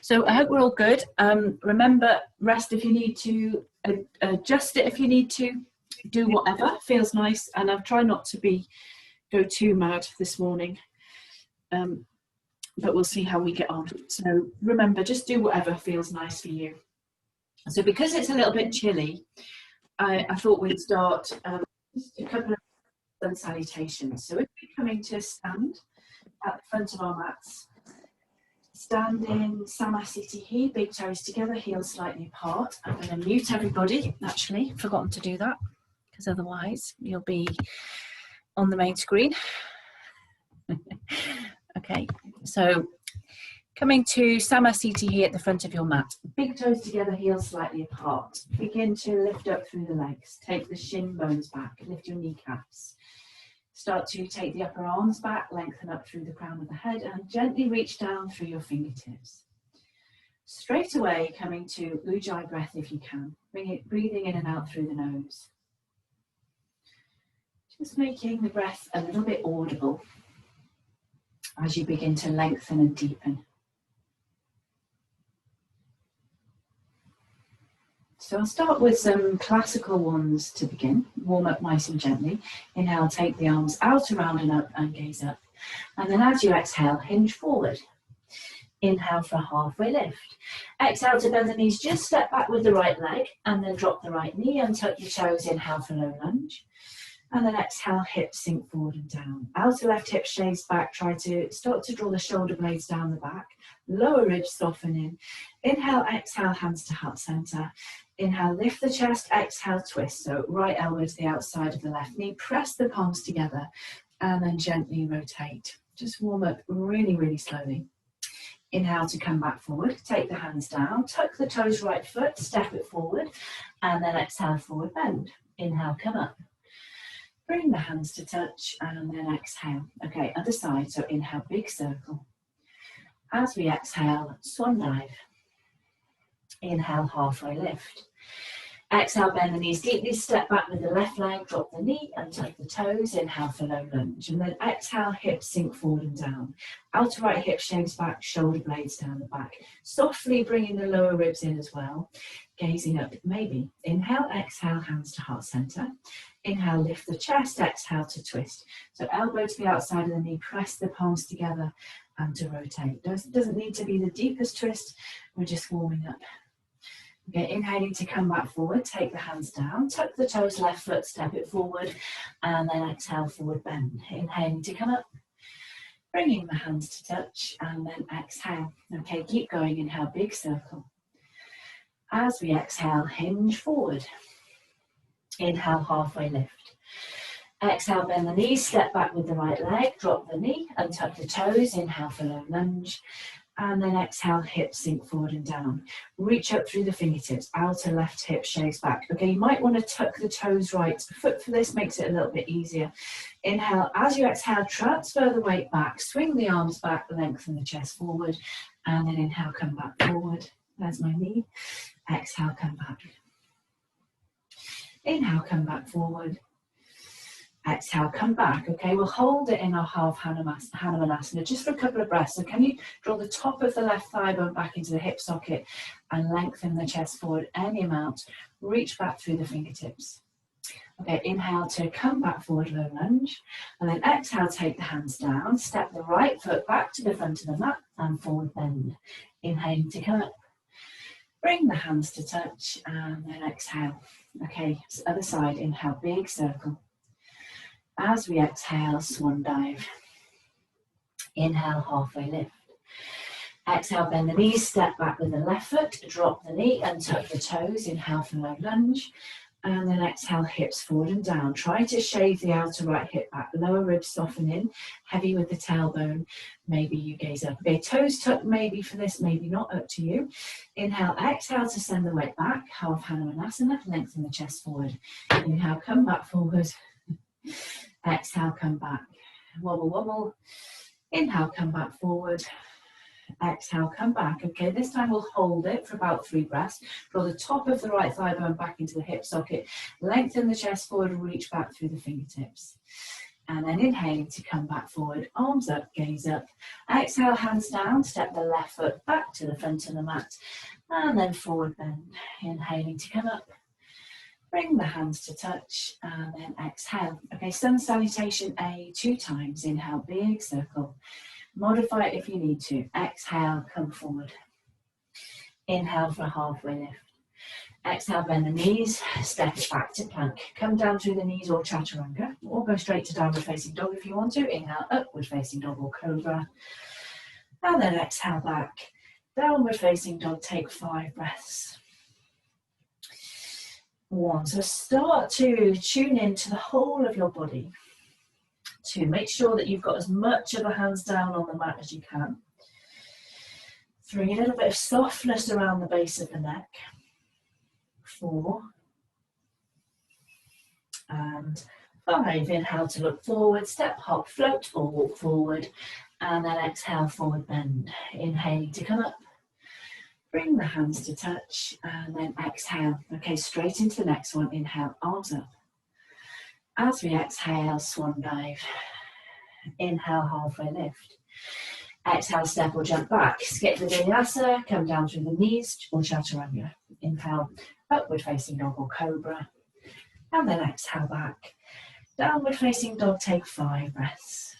So I hope we're all good. Remember, rest if you need to, adjust it if you need to, do whatever feels nice. And I've tried not to go too mad this morning, but we'll see how we get on. So remember, just do whatever feels nice for you. So because it's a little bit chilly, I thought we'd start just a couple of sun salutations. So if we're coming to stand at the front of our mats, standing Samasthiti, big toes together, heels slightly apart. I'm going to mute everybody, actually, forgotten to do that, because otherwise you'll be on the main screen. Okay, so coming to Samasthiti at the front of your mat, big toes together, heels slightly apart. Begin to lift up through the legs, take the shin bones back, lift your kneecaps. Start to take the upper arms back, lengthen up through the crown of the head and gently reach down through your fingertips. Straight away, coming to Ujjayi breath if you can. Breathing in and out through the nose. Just making the breath a little bit audible as you begin to lengthen and deepen. So I'll start with some classical ones to begin. Warm up nice and gently. Inhale, take the arms out, around and up and gaze up. And then as you exhale, hinge forward. Inhale for a halfway lift. Exhale to bend the knees, just step back with the right leg and then drop the right knee and tuck your toes. Inhale for low lunge. And then exhale, hips sink forward and down. Outer left hip shaves back. Try to start to draw the shoulder blades down the back. Lower ribs soften in. Inhale, exhale, hands to heart center. Inhale, lift the chest, exhale, twist. So right elbow to the outside of the left knee, press the palms together and then gently rotate. Just warm up really, really slowly. Inhale to come back forward, take the hands down, tuck the toes, right foot, step it forward and then exhale, forward bend. Inhale, come up. Bring the hands to touch and then exhale. Okay, other side, so inhale, big circle. As we exhale, swan dive. Inhale, halfway lift. Exhale, bend the knees deeply, step back with the left leg, drop the knee and tuck the toes. Inhale for low lunge. And then exhale, hips sink forward and down. Outer right hip shaves back, shoulder blades down the back. Softly bringing the lower ribs in as well. Gazing up, maybe. Inhale, exhale, hands to heart center. Inhale, lift the chest, exhale to twist. So elbow to the outside of the knee, press the palms together and to rotate. Doesn't need to be the deepest twist, we're just warming up. Okay, inhaling to come back forward, take the hands down, tuck the toes, left foot, step it forward, and then exhale, forward bend. Inhaling to come up, bringing the hands to touch, and then exhale. Okay, keep going, inhale, big circle. As we exhale, hinge forward. Inhale, halfway lift. Exhale, bend the knees, step back with the right leg, drop the knee and tuck the toes. Inhale for low lunge. And then exhale, hips sink forward and down. Reach up through the fingertips, outer left hip shaves back. Okay, you might want to tuck the toes right foot for this, makes it a little bit easier. Inhale, as you exhale, transfer the weight back, swing the arms back, lengthen the chest forward. And then inhale, come back forward. There's my knee. Exhale, come back. Inhale, come back forward. Exhale, come back. Okay, we'll hold it in our half Hanumanasana just for a couple of breaths. So can you draw the top of the left thigh bone back into the hip socket and lengthen the chest forward any amount. Reach back through the fingertips. Okay, inhale to come back forward, low lunge. And then exhale, take the hands down. Step the right foot back to the front of the mat and forward bend. Inhaling to come up. Bring the hands to touch and then exhale. Okay, so other side, inhale, big circle. As we exhale, swan dive. Inhale, halfway lift. Exhale, bend the knees, step back with the left foot, drop the knee and tuck the toes. Inhale for low lunge. And then exhale, hips forward and down. Try to shave the outer right hip back. Lower ribs soften in, heavy with the tailbone. Maybe you gaze up. Okay, toes tucked maybe for this, maybe not, up to you. Inhale, exhale to send the weight back. Half Hanumanasana, lengthen the chest forward. Inhale, come back forward. Exhale, come back. Wobble, wobble. Inhale, come back forward. Exhale, come back. Okay, this time we'll hold it for about 3 breaths. Draw the top of the right thigh bone back into the hip socket. Lengthen the chest forward and reach back through the fingertips. And then inhaling to come back forward, arms up, gaze up. Exhale, hands down, step the left foot back to the front of the mat. And then forward bend. Inhaling to come up. Bring the hands to touch and then exhale. Okay, sun salutation A 2 times. Inhale, big circle. Modify it if you need to. Exhale, come forward. Inhale for a halfway lift. Exhale, bend the knees, step it back to plank. Come down through the knees or chaturanga, or go straight to downward facing dog if you want to. Inhale, upward facing dog or cobra. And then exhale back. Downward facing dog, take 5 breaths. 1. So start to tune into the whole of your body. 2. Make sure that you've got as much of the hands down on the mat as you can. 3. A little bit of softness around the base of the neck. 4. And 5. Inhale to look forward, step, hop, float, or walk forward. And then exhale, forward bend. Inhaling to come up. Bring the hands to touch and then exhale. Okay, straight into the next one. Inhale, arms up. As we exhale, swan dive. Inhale, halfway lift. Exhale, step or jump back. Skip the vinyasa, come down through the knees or chaturanga. Inhale, upward facing dog or cobra. And then exhale back. Downward facing dog, take 5 breaths.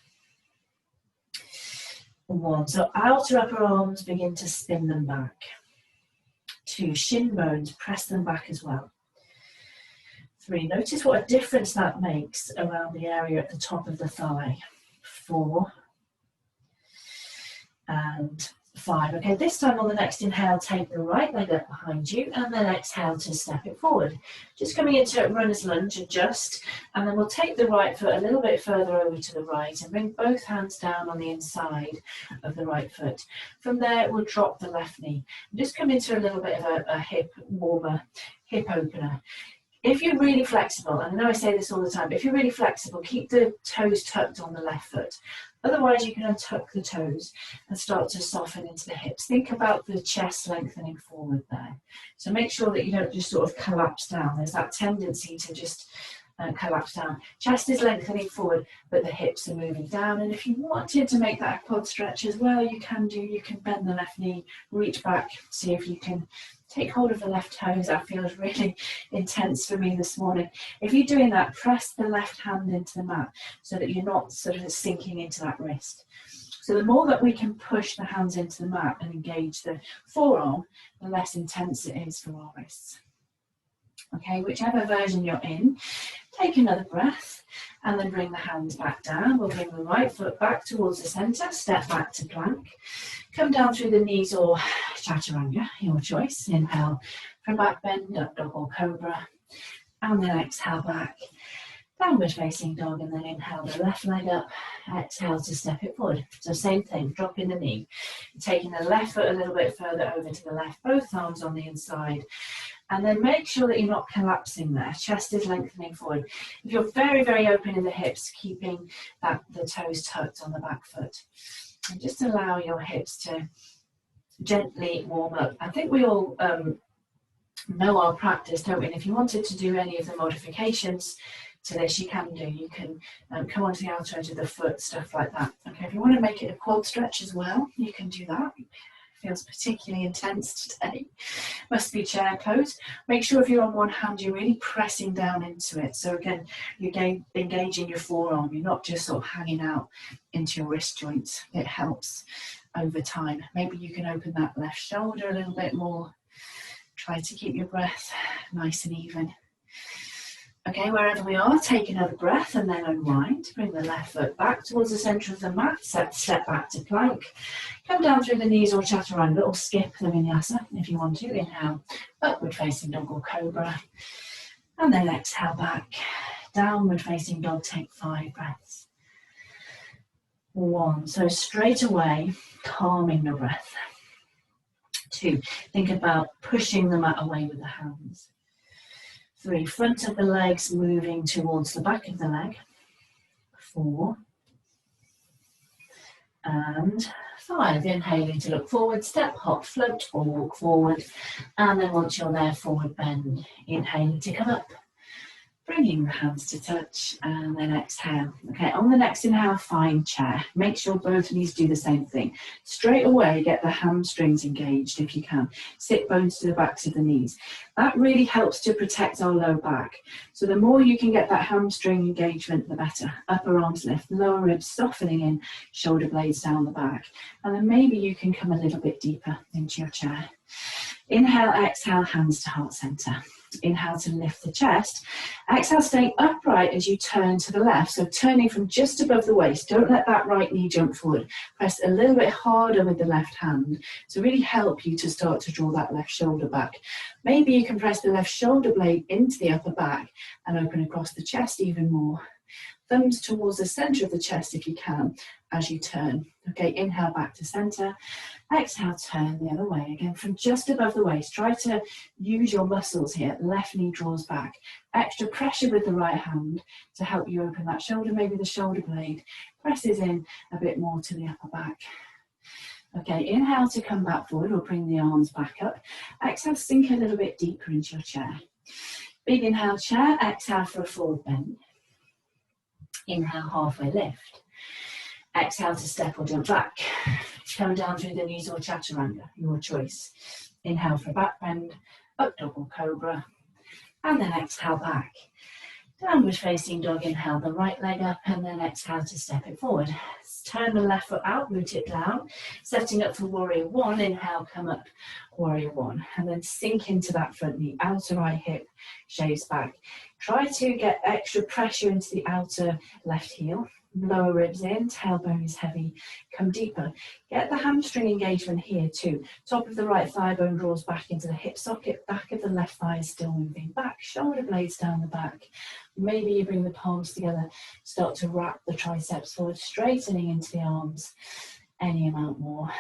1. So outer upper arms, begin to spin them back. 2. Shin bones, press them back as well. 3. Notice what a difference that makes around the area at the top of the thigh. 4. And 5. Okay, this time on the next inhale, take the right leg up behind you and then exhale to step it forward. Just coming into runner's lunge, adjust, and then we'll take the right foot a little bit further over to the right and bring both hands down on the inside of the right foot. From there, we'll drop the left knee. Just come into a little bit of a hip warmer, hip opener. If you're really flexible, and I know I say this all the time, but if you're really flexible, keep the toes tucked on the left foot. Otherwise, you can untuck the toes and start to soften into the hips. Think about the chest lengthening forward there. So make sure that you don't just sort of collapse down. There's that tendency to just collapse down. Chest is lengthening forward, but the hips are moving down. And if you wanted to make that a quad stretch as well, you can do. You can bend the left knee, reach back, see if you can take hold of the left toes. That feels really intense for me this morning. If you're doing that, press the left hand into the mat so that you're not sort of sinking into that wrist. So the more that we can push the hands into the mat and engage the forearm, the less intense it is for our wrists. Okay, whichever version you're in, take another breath and then bring the hands back down. We'll bring the right foot back towards the centre, step back to plank. Come down through the knees or chaturanga, your choice. Inhale from back bend, up dog or cobra. And then exhale back, downward facing dog, and then inhale the left leg up, exhale to step it forward. So same thing, dropping the knee. Taking the left foot a little bit further over to the left, both arms on the inside. And then make sure that you're not collapsing there. Chest is lengthening forward. If you're very, very open in the hips, keeping the toes tucked on the back foot. And just allow your hips to gently warm up. I think we all know our practice, don't we? And if you wanted to do any of the modifications to this, you can do. You can come onto the outer edge of the foot, stuff like that. Okay, if you want to make it a quad stretch as well, you can do that. Feels particularly intense today. Must be chair pose. Make sure if you're on one hand, you're really pressing down into it. So again, you're engaging your forearm. You're not just sort of hanging out into your wrist joints. It helps over time. Maybe you can open that left shoulder a little bit more. Try to keep your breath nice and even. Okay, wherever we are, take another breath and then unwind. Bring the left foot back towards the centre of the mat. Step back to plank. Come down through the knees or chaturanga, or skip the vinyasa if you want to. Inhale, upward facing dog or cobra. And then exhale back. Downward facing dog, take 5 breaths. 1, so straight away, calming the breath. 2, think about pushing the mat away with the hands. 3, front of the legs moving towards the back of the leg. 4. And 5, inhaling to look forward, step, hop, float or walk forward. And then once you're there, forward bend. Inhaling to come up. Bringing the hands to touch and then exhale. Okay, on the next inhale, find chair. Make sure both knees do the same thing. Straight away, get the hamstrings engaged if you can. Sit bones to the backs of the knees. That really helps to protect our low back. So the more you can get that hamstring engagement, the better. Upper arms lift, lower ribs softening in, shoulder blades down the back. And then maybe you can come a little bit deeper into your chair. Inhale, exhale, hands to heart center. Inhale to lift the chest. Exhale, staying upright as you turn to the left. So turning from just above the waist. Don't let that right knee jump forward. Press a little bit harder with the left hand to really help you to start to draw that left shoulder back. Maybe you can press the left shoulder blade into the upper back and open across the chest even more. Thumbs towards the center of the chest if you can as you turn. Okay, inhale back to center. Exhale, turn the other way. Again, from just above the waist. Try to use your muscles here. Left knee draws back. Extra pressure with the right hand to help you open that shoulder. Maybe the shoulder blade presses in a bit more to the upper back. Okay, inhale to come back forward or bring the arms back up. Exhale, sink a little bit deeper into your chair. Big inhale, chair. Exhale for a forward bend. Inhale, halfway lift. Exhale to step or jump back. Come down through the knees or chaturanga, your choice. Inhale for back bend, up dog or cobra, and then exhale back. Downward facing dog, inhale the right leg up, and then exhale to step it forward. Turn the left foot out, root it down. Setting up for warrior one, inhale, come up, warrior one. And then sink into that front knee, outer right hip, shaves back. Try to get extra pressure into the outer left heel. Lower ribs in, tailbone is heavy, come deeper. Get the hamstring engagement here too. Top of the right thigh bone draws back into the hip socket, back of the left thigh is still moving back, shoulder blades down the back. Maybe you bring the palms together, start to wrap the triceps forward, straightening into the arms, any amount more.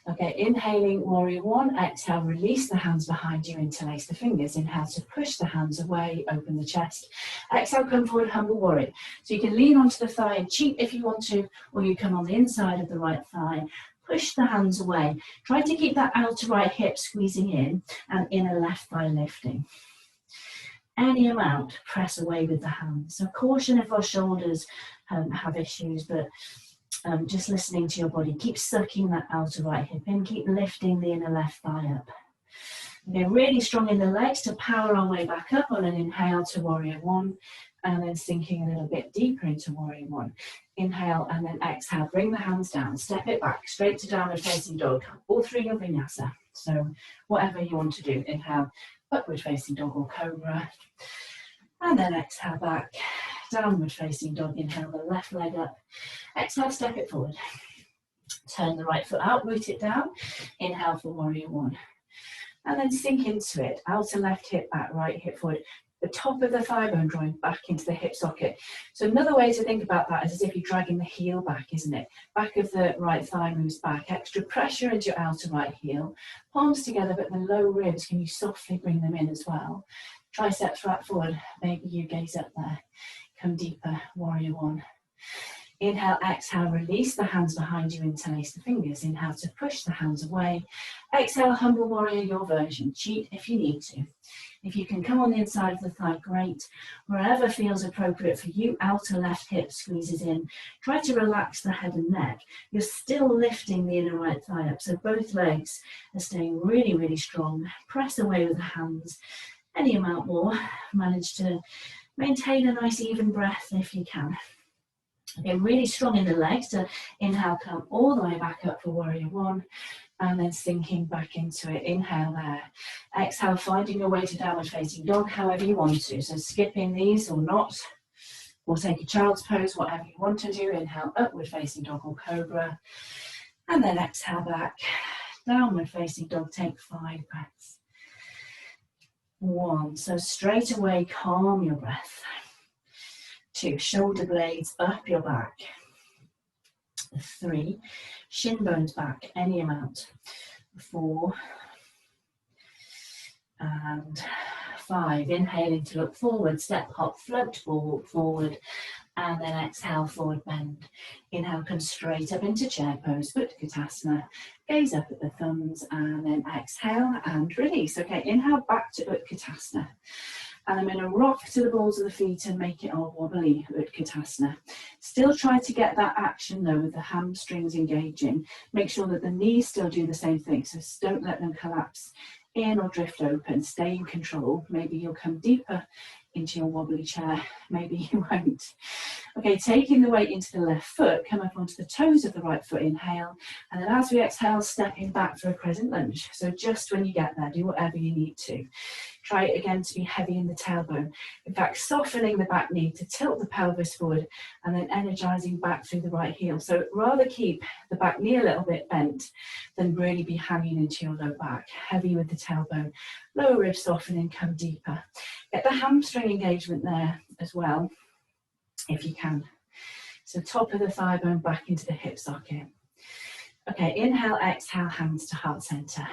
Okay, inhaling warrior one, exhale, release the hands behind you, interlace the fingers. Inhale to push the hands away, open the chest. Exhale, come forward, humble warrior. So you can lean onto the thigh and cheat if you want to, or you come on the inside of the right thigh. Push the hands away. Try to keep that outer right hip squeezing in and inner left thigh lifting. Any amount, press away with the hands. So caution if our shoulders have issues, but just listening to your body. Keep sucking that outer right hip in. Keep lifting the inner left thigh up. Okay, really strong in the legs to power our way back up on an inhale to warrior one, and then sinking a little bit deeper into warrior one. Inhale and then exhale. Bring the hands down. Step it back straight to downward facing dog. All through your vinyasa. So whatever you want to do. Inhale, upward facing dog or cobra. And then exhale back. Downward facing dog. Inhale the left leg up. Exhale, step it forward. Turn the right foot out, root it down. Inhale for warrior one. And then sink into it. Outer left hip back, right hip forward. The top of the thigh bone drawing back into the hip socket. So another way to think about that is as if you're dragging the heel back, isn't it? Back of the right thigh moves back. Extra pressure into your outer right heel. Palms together, but the low ribs, can you softly bring them in as well? Triceps flat forward. Maybe you gaze up there. Come deeper, warrior one. Inhale, exhale, release the hands behind you, interlace the fingers. Inhale to push the hands away. Exhale, humble warrior, your version. Cheat if you need to. If you can come on the inside of the thigh, great. Wherever feels appropriate for you, outer left hip squeezes in. Try to relax the head and neck. You're still lifting the inner right thigh up, so both legs are staying really, really strong. Press away with the hands. Any amount more. Manage to maintain a nice even breath if you can. Okay, really strong in the legs to inhale, come all the way back up for warrior one, and then sinking back into it. Inhale there. Exhale, finding your way to downward facing dog, however you want to. So skipping these or not, or take a child's pose, whatever you want to do. Inhale, upward facing dog or cobra, and then exhale back. Downward facing dog, take 5 breaths. 1, so straight away calm your breath. 2, shoulder blades up your back. 3, shin bones back, any amount. 4, and 5, inhaling to look forward, step, hop, float, walk forward, and then exhale, forward bend. Inhale, come straight up into chair pose, Utkatasana, gaze up at the thumbs, and then exhale and release. Okay, inhale back to Utkatasana. And I'm going to rock to the balls of the feet and make it all wobbly, Utkatasana. Still try to get that action though with the hamstrings engaging. Make sure that the knees still do the same thing, so don't let them collapse in or drift open. Stay in control. Maybe you'll come deeper into your wobbly chair, maybe you won't. Okay, taking the weight into the left foot, come up onto the toes of the right foot, inhale, and then as we exhale, stepping back for a crescent lunge. So just when you get there, do whatever you need to. Try it again to be heavy in the tailbone. In fact, softening the back knee to tilt the pelvis forward and then energizing back through the right heel. So rather keep the back knee a little bit bent than really be hanging into your low back. Heavy with the tailbone, lower rib softening, come deeper. Get the hamstring engagement there as well, if you can. So top of the thigh bone back into the hip socket. Okay, inhale, exhale, hands to heart center.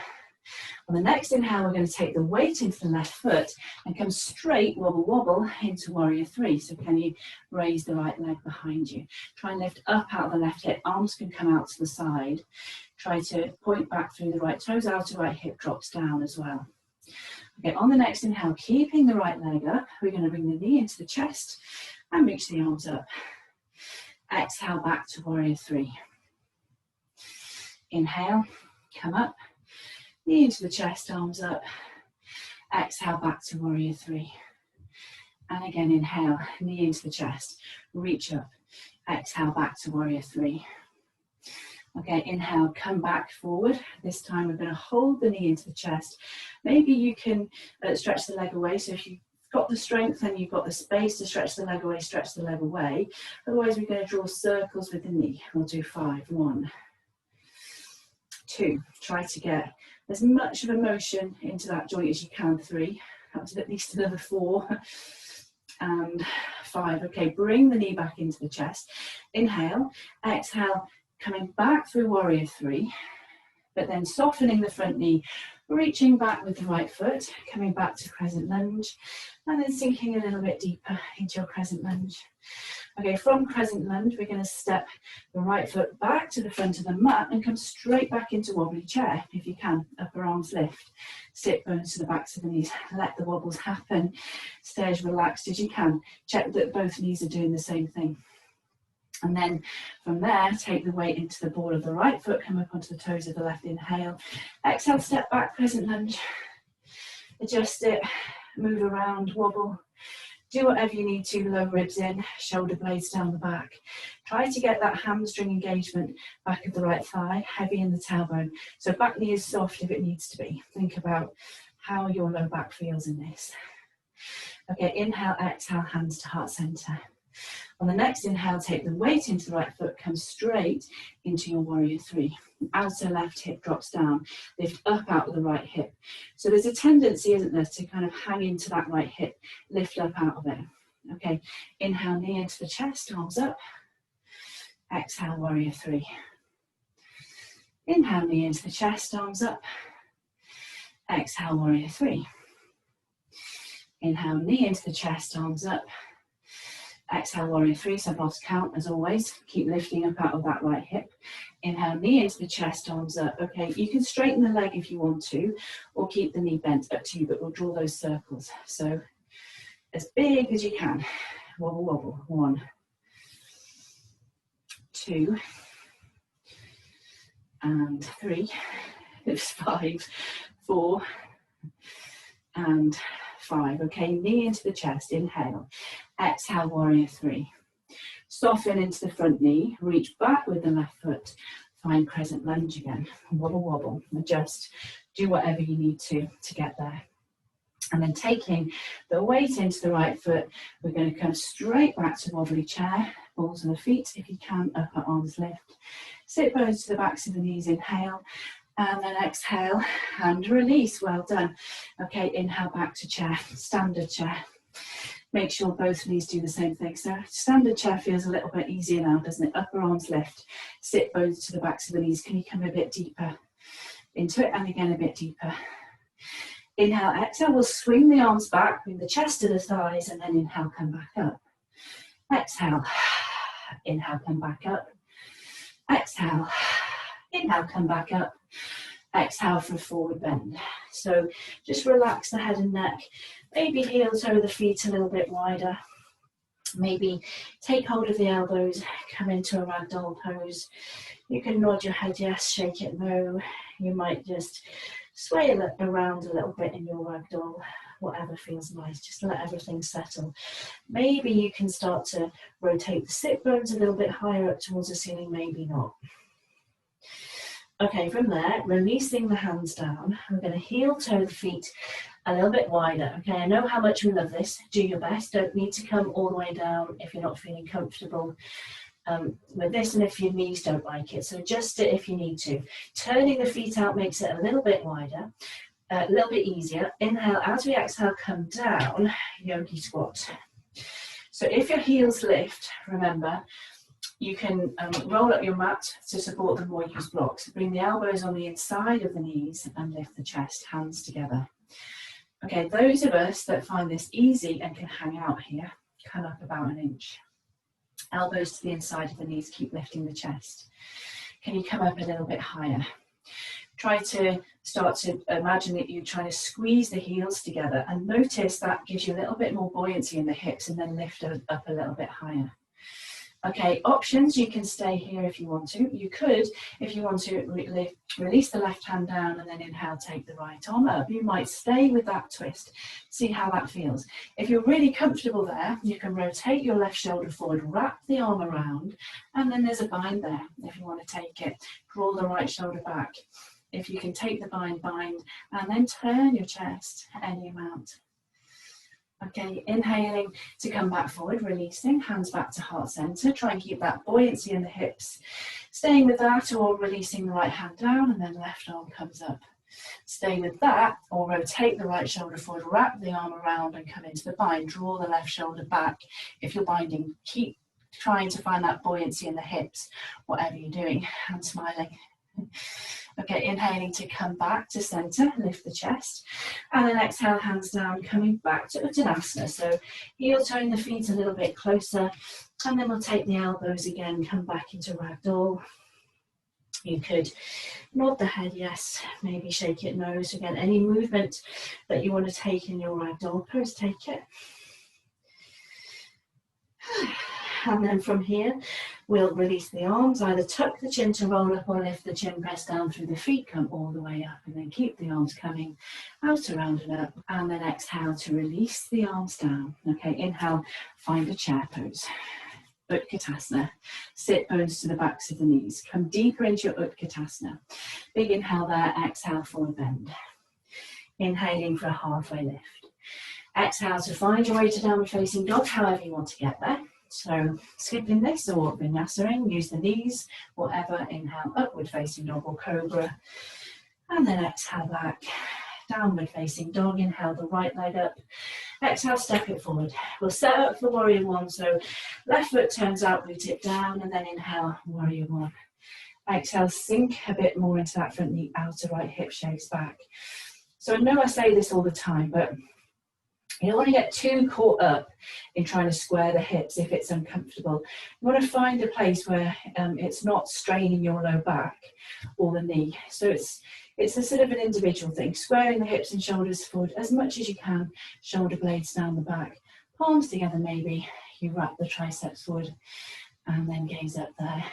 On the next inhale, we're going to take the weight into the left foot and come straight, wobble, wobble, into warrior three. So can you raise the right leg behind you? Try and lift up out of the left hip. Arms can come out to the side. Try to point back through the right toes, outer right hip drops down as well. Okay, on the next inhale, keeping the right leg up, we're going to bring the knee into the chest and reach the arms up. Exhale, back to warrior three. Inhale, come up. Knee into the chest, arms up. Exhale, back to warrior three. And again, inhale, knee into the chest, reach up. Exhale, back to warrior three. Okay, inhale, come back forward. This time we're going to hold the knee into the chest. Maybe you can stretch the leg away. So if you've got the strength and you've got the space to stretch the leg away, stretch the leg away. Otherwise, we're going to draw circles with the knee. We'll do 5. 1, 2. Try to get as much of a motion into that joint as you can. 3, up to at least another 4, and 5. Okay, bring the knee back into the chest. Inhale, exhale, coming back through warrior three, but then softening the front knee, reaching back with the right foot, coming back to crescent lunge, and then sinking a little bit deeper into your crescent lunge. Okay, from crescent lunge, we're going to step the right foot back to the front of the mat and come straight back into wobbly chair, if you can. Upper arms lift, sit bones to the backs of the knees, let the wobbles happen, stay as relaxed as you can. Check that both knees are doing the same thing. And then from there, take the weight into the ball of the right foot, come up onto the toes of the left, inhale. Exhale, step back, crescent lunge. Adjust it, move around, wobble. Do whatever you need to, low ribs in, shoulder blades down the back. Try to get that hamstring engagement, back of the right thigh, heavy in the tailbone. So back knee is soft if it needs to be. Think about how your low back feels in this. Okay, inhale, exhale, hands to heart center. On the next inhale, take the weight into the right foot, come straight into your warrior three. Outer left hip drops down, lift up out of the right hip. So there's a tendency, isn't there, to kind of hang into that right hip, lift up out of it. Okay, inhale, knee into the chest, arms up. Exhale, warrior three. Inhale, knee into the chest, arms up. Exhale, warrior three. Inhale, knee into the chest, arms up. Exhale, warrior three, so I've lost count as always. Keep lifting up out of that right hip. Inhale, knee into the chest, arms up. Okay, you can straighten the leg if you want to, or keep the knee bent, up to you, but we'll draw those circles. So as big as you can. Wobble, wobble. 1, 2, and 3. It's 5, 4, and 5. Okay, knee into the chest, inhale. Exhale, warrior three. Soften into the front knee, reach back with the left foot. Find crescent lunge again. Wobble, wobble, adjust. Do whatever you need to get there. And then taking the weight into the right foot, we're going to come straight back to wobbly chair. Balls of the feet, if you can, upper arms lift. Sit bones to the backs of the knees, inhale. And then exhale and release. Well done. Okay, inhale back to chair, standard chair. Make sure both knees do the same thing. So standard chair feels a little bit easier now, doesn't it? Upper arms lift, sit bones to the backs of the knees. Can you come a bit deeper into it? And again, a bit deeper. Inhale, exhale. We'll swing the arms back, bring the chest to the thighs, and then inhale, come back up. Exhale. Inhale, come back up. Exhale. Inhale, come back up. Exhale for a forward bend. So just relax the head and neck, maybe heel toe the feet a little bit wider. Maybe take hold of the elbows, come into a ragdoll pose. You can nod your head yes, shake it no. You might just sway it around a little bit in your ragdoll, whatever feels nice. Just let everything settle. Maybe you can start to rotate the sit bones a little bit higher up towards the ceiling, maybe not. Okay, from there, releasing the hands down, we're going to heel toe the feet a little bit wider. Okay, I know how much we love this. Do your best. Don't need to come all the way down if you're not feeling comfortable with this, and if your knees don't like it. So adjust it if you need to. Turning the feet out makes it a little bit wider, a little bit easier. Inhale, as we exhale, come down, yogi squat. So if your heels lift, remember, you can roll up your mat to support them or use blocks. Bring the elbows on the inside of the knees and lift the chest, hands together. Okay, those of us that find this easy and can hang out here, come up about an inch. Elbows to the inside of the knees, keep lifting the chest. Can you come up a little bit higher? Try to start to imagine that you're trying to squeeze the heels together, and notice that gives you a little bit more buoyancy in the hips, and then lift up a little bit higher. Okay, options, you can stay here if you want to. You could, if you want to, release the left hand down and then inhale, take the right arm up. You might stay with that twist, see how that feels. If you're really comfortable there, you can rotate your left shoulder forward, wrap the arm around, and then there's a bind there if you want to take it. Draw the right shoulder back. If you can take the bind, and then turn your chest any amount. Okay, inhaling to come back forward, releasing, hands back to heart center. Try and keep that buoyancy in the hips. Staying with that, or releasing the right hand down and then left arm comes up. Stay with that, or rotate the right shoulder forward, wrap the arm around and come into the bind. Draw the left shoulder back. If you're binding, keep trying to find that buoyancy in the hips, whatever you're doing, and smiling. Okay, inhaling to come back to center, lift the chest, and then exhale, hands down, coming back to Uttanasana. So heel toeing the feet a little bit closer, and then we'll take the elbows again, come back into ragdoll. You could nod the head yes, maybe shake it no. So again, any movement that you want to take in your ragdoll pose, take it. And then from here, we'll release the arms, either tuck the chin to roll up or lift the chin, press down through the feet, come all the way up, and then keep the arms coming out, around and up, and then exhale to release the arms down. Okay, inhale, find a chair pose. Utkatasana, sit bones to the backs of the knees. Come deeper into your Utkatasana. Big inhale there, exhale, forward bend. Inhaling for a halfway lift. Exhale to find your way to downward facing dog, however you want to get there. So skipping this or vinyasing, use the knees, whatever. Inhale, upward facing dog or cobra. And then exhale back, downward facing dog. Inhale the right leg up. Exhale, step it forward. We'll set up for warrior one. So left foot turns out, root it down, and then inhale, warrior one. Exhale, sink a bit more into that front knee, outer right hip shaves back. So I know I say this all the time, but you don't want to get too caught up in trying to square the hips if it's uncomfortable. You want to find a place where it's not straining your low back or the knee. So it's a sort of an individual thing. Squaring the hips and shoulders forward as much as you can. Shoulder blades down the back. Palms together maybe. You wrap the triceps forward and then gaze up there.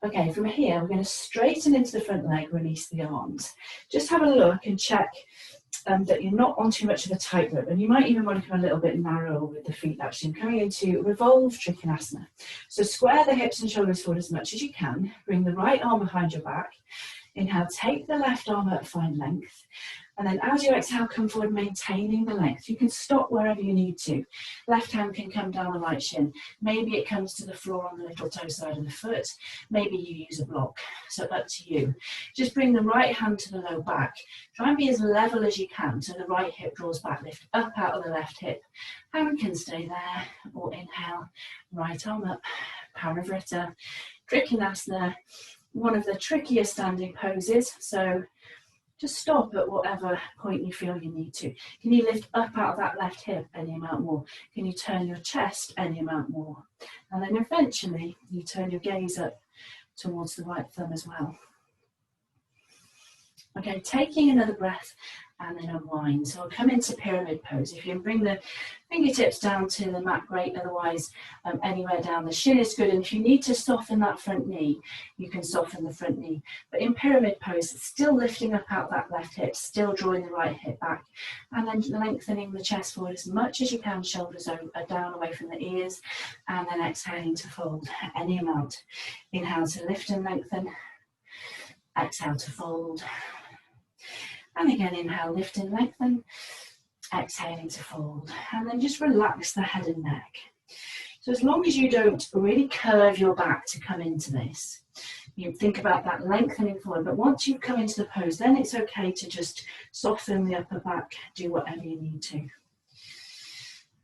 Okay, from here we're going to straighten into the front leg, release the arms. Just have a look and check that you're not on too much of a tightrope, and you might even want to come a little bit narrower with the feet. Actually, I'm coming into revolve trikonasana. So square the hips and shoulders forward as much as you can. Bring the right arm behind your back. Inhale, take the left arm up, find length. And then as you exhale, come forward, maintaining the length. You can stop wherever you need to. Left hand can come down the right shin. Maybe it comes to the floor on the little toe side of the foot. Maybe you use a block. So up to you. Just bring the right hand to the low back. Try and be as level as you can. So the right hip draws back, lift up out of the left hip. Hand can stay there. Or inhale, right arm up. Parivrtta, Trikonasana. One of the trickier standing poses. So just stop at whatever point you feel you need to. Can you lift up out of that left hip any amount more? Can you turn your chest any amount more? And then eventually you turn your gaze up towards the right thumb as well. Okay, taking another breath and then unwind. So we'll come into pyramid pose. If you can bring the fingertips down to the mat, great. Otherwise, anywhere down the shin is good. And if you need to soften that front knee, you can soften the front knee. But in pyramid pose, still lifting up out that left hip, still drawing the right hip back. And then lengthening the chest forward as much as you can, shoulders are down away from the ears. And then exhaling to fold any amount. Inhale to lift and lengthen. Exhale to fold. And again, inhale, lift and lengthen, exhaling to fold. And then just relax the head and neck. So as long as you don't really curve your back to come into this, you think about that lengthening forward. But once you come into the pose, then it's okay to just soften the upper back, do whatever you need to.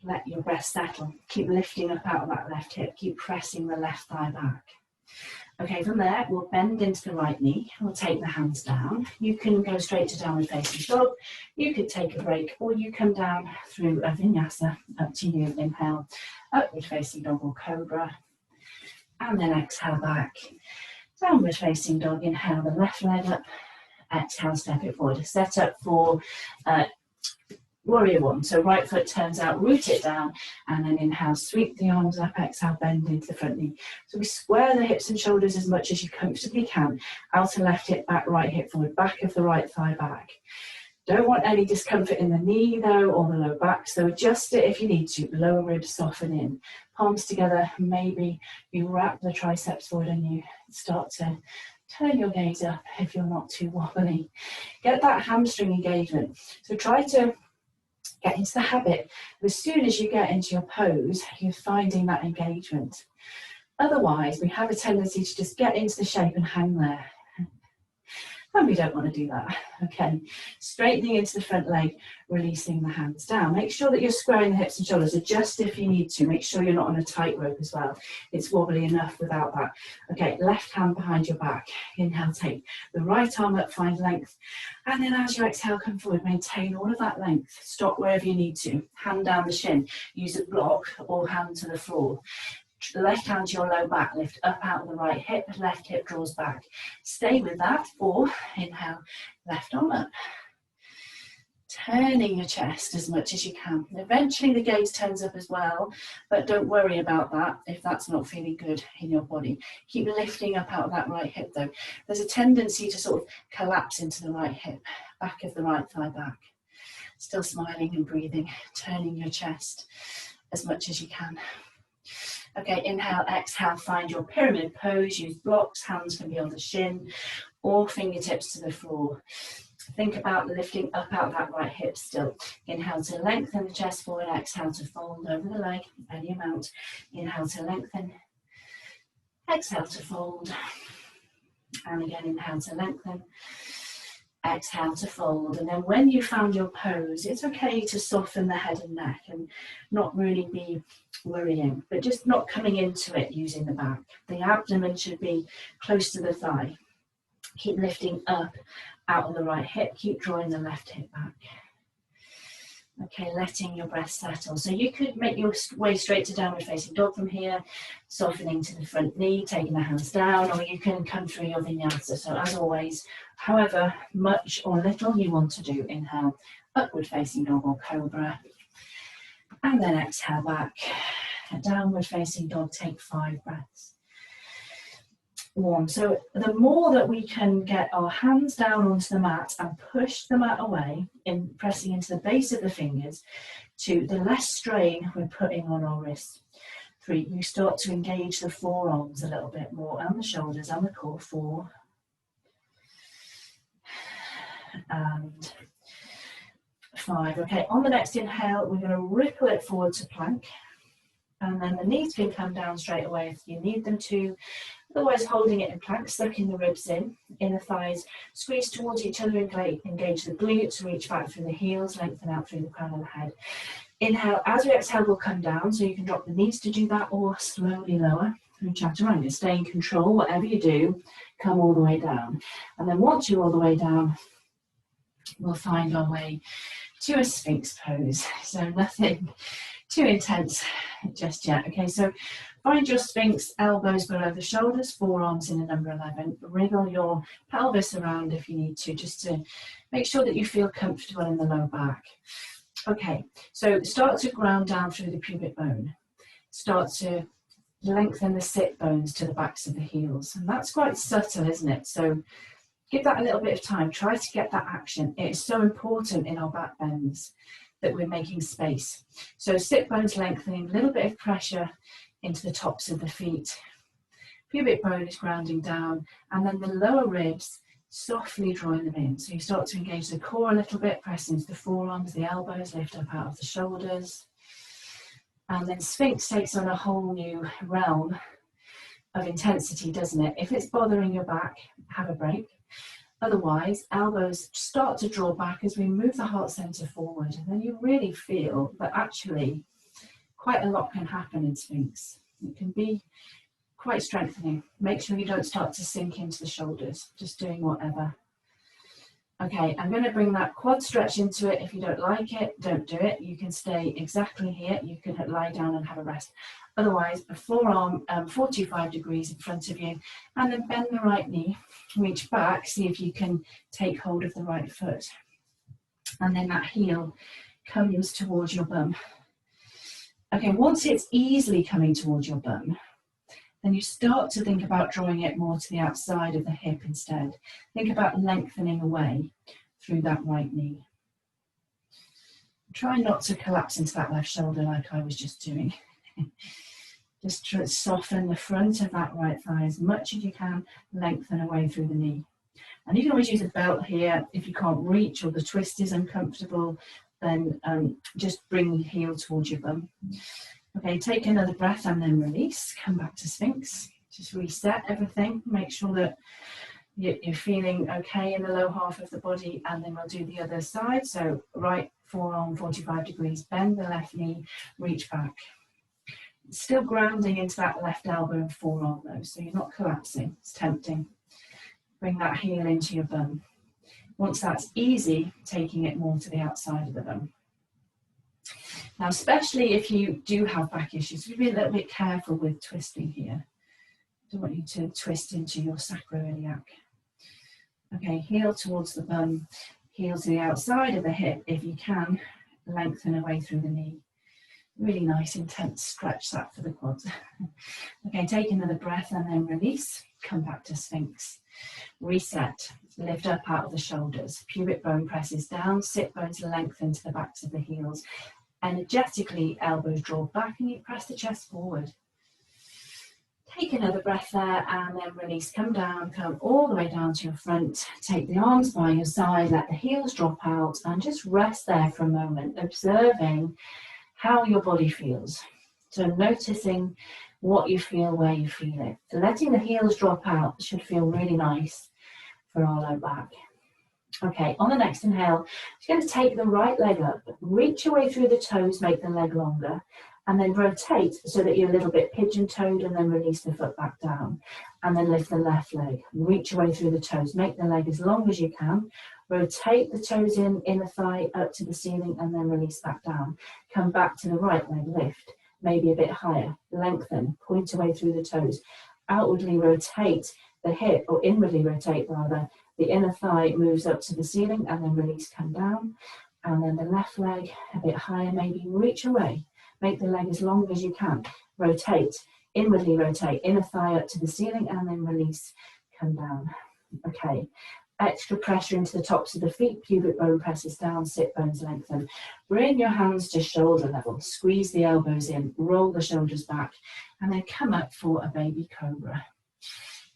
Let your breath settle. Keep lifting up out of that left hip. Keep pressing the left thigh back. Okay, from there, we'll bend into the right knee. We'll take the hands down. You can go straight to downward facing dog. You could take a break, or you come down through a vinyasa. Up to you. Inhale, upward facing dog or cobra. And then exhale back. Downward facing dog. Inhale the left leg up. Exhale, step it forward. Set up for warrior one. So right foot turns out, root it down, and then inhale, sweep the arms up, exhale, bend into the front knee. So we square the hips and shoulders as much as you comfortably can. Outer left hip back, right hip forward, back of the right thigh back. Don't want any discomfort in the knee though, or the low back, so adjust it if you need to. Lower ribs soften in. Palms together, maybe you wrap the triceps forward and you start to turn your gaze up if you're not too wobbly. Get that hamstring engagement. So try to get into the habit. As soon as you get into your pose, you're finding that engagement. Otherwise, we have a tendency to just get into the shape and hang there. And we don't want to do that. Okay, straightening into the front leg, releasing the hands down. Make sure that you're squaring the hips and shoulders. Adjust if you need to. Make sure you're not on a tightrope as well. It's wobbly enough without that. Okay, left hand behind your back. Inhale, take the right arm up, find length. And then as you exhale, come forward, maintain all of that length. Stop wherever you need to. Hand down the shin. Use a block or hand to the floor. The left hand to your low back, lift up out of the right hip, left hip draws back. Stay with that, or inhale, left arm up. Turning your chest as much as you can. Eventually the gaze turns up as well, but don't worry about that if that's not feeling good in your body. Keep lifting up out of that right hip though. There's a tendency to sort of collapse into the right hip, back of the right thigh back. Still smiling and breathing, turning your chest as much as you can. Okay, inhale, exhale, find your pyramid pose. Use blocks, hands can be on the shin or fingertips to the floor. Think about lifting up out that right hip still. Inhale to lengthen the chest forward, exhale to fold over the leg, any amount. Inhale to lengthen, exhale to fold. And again, inhale to lengthen, exhale to fold. And then when you found your pose, it's okay to soften the head and neck and not really be worrying, but just not coming into it using the back. The abdomen should be close to the thigh. Keep lifting up out of the right hip. Keep drawing the left hip back. Okay, letting your breath settle. So you could make your way straight to downward facing dog from here, softening to the front knee, taking the hands down, or you can come through your vinyasa. So as always, however much or little you want to do, inhale, upward facing dog or cobra, and then exhale back. Downward facing dog, take 5 breaths. 1. So the more that we can get our hands down onto the mat and push the mat away, in pressing into the base of the fingers, the less strain we're putting on our wrists. 3. You start to engage the forearms a little bit more, and the shoulders and the core. 4. And 5. Okay, on the next inhale, we're going to ripple it forward to plank. And then the knees can come down straight away if you need them to. Otherwise, holding it in plank, sucking the ribs in, inner thighs, squeeze towards each other, engage the glutes, reach back through the heels, lengthen out through the crown of the head. Inhale, as we exhale, we'll come down, so you can drop the knees to do that, or slowly lower through chaturanga. Stay in control, whatever you do, come all the way down. And then once you're all the way down, we'll find our way to a Sphinx pose. So nothing too intense just yet. Okay, so find your Sphinx, elbows below the shoulders, forearms in a number 11. Wriggle your pelvis around if you need to, just to make sure that you feel comfortable in the low back. Okay, so start to ground down through the pubic bone. Start to lengthen the sit bones to the backs of the heels. And that's quite subtle, isn't it? So give that a little bit of time. Try to get that action. It's so important in our back bends that we're making space. So sit bones lengthening, a little bit of pressure into the tops of the feet. Pubic bone is grounding down, and then the lower ribs, softly drawing them in. So you start to engage the core a little bit, press into the forearms, the elbows, lift up out of the shoulders. And then Sphinx takes on a whole new realm of intensity, doesn't it? If it's bothering your back, have a break. Otherwise, elbows start to draw back as we move the heart center forward. And then you really feel that actually quite a lot can happen in Sphinx. It can be quite strengthening. Make sure you don't start to sink into the shoulders, just doing whatever. Okay, I'm going to bring that quad stretch into it. If you don't like it, don't do it. You can stay exactly here. You can lie down and have a rest. Otherwise, a forearm 45 degrees in front of you, and then bend the right knee, reach back, see if you can take hold of the right foot. And then that heel comes towards your bum. Okay, once it's easily coming towards your bum, then you start to think about drawing it more to the outside of the hip instead. Think about lengthening away through that right knee. Try not to collapse into that left shoulder like I was just doing. Just try to soften the front of that right thigh as much as you can, lengthen away through the knee. And you can always use a belt here. If you can't reach or the twist is uncomfortable, then just bring the heel towards your bum. Okay, take another breath and then release. Come back to Sphinx. Just reset everything. Make sure that you're feeling okay in the low half of the body, and then we'll do the other side. So right forearm 45 degrees, bend the left knee, reach back. Still grounding into that left elbow and forearm though, so you're not collapsing. It's tempting. Bring that heel into your bum. Once that's easy, taking it more to the outside of the bum. Now, especially if you do have back issues, be a little bit careful with twisting here. I don't want you to twist into your sacroiliac. Okay, heel towards the bum, heel to the outside of the hip. If you can, lengthen away through the knee. Really nice, intense stretch that for the quads. Okay, take another breath and then release. Come back to Sphinx. Reset. Lift up out of the shoulders. Pubic bone presses down. Sit bones lengthen to the backs of the heels. Energetically, elbows draw back and you press the chest forward. Take another breath there and then release. Come down, come all the way down to your front. Take the arms by your side, let the heels drop out and just rest there for a moment, observing how your body feels. So noticing what you feel, where you feel it. Letting the heels drop out should feel really nice for our low back. Okay, on the next inhale, you're going to take the right leg up, reach your way through the toes, make the leg longer, and then rotate so that you're a little bit pigeon-toed, and then release the foot back down. And then lift the left leg, reach your way through the toes, make the leg as long as you can, rotate the toes in, inner thigh up to the ceiling, and then release back down. Come back to the right leg, lift, maybe a bit higher, lengthen, point away through the toes, outwardly rotate the hip, or inwardly rotate rather, the inner thigh moves up to the ceiling, and then release, come down. And then the left leg a bit higher, maybe reach away, make the leg as long as you can, rotate, inwardly rotate, inner thigh up to the ceiling, and then release, come down. Okay, extra pressure into the tops of the feet, pubic bone presses down, sit bones lengthen. Bring your hands to shoulder level, squeeze the elbows in, roll the shoulders back, and then come up for a baby cobra.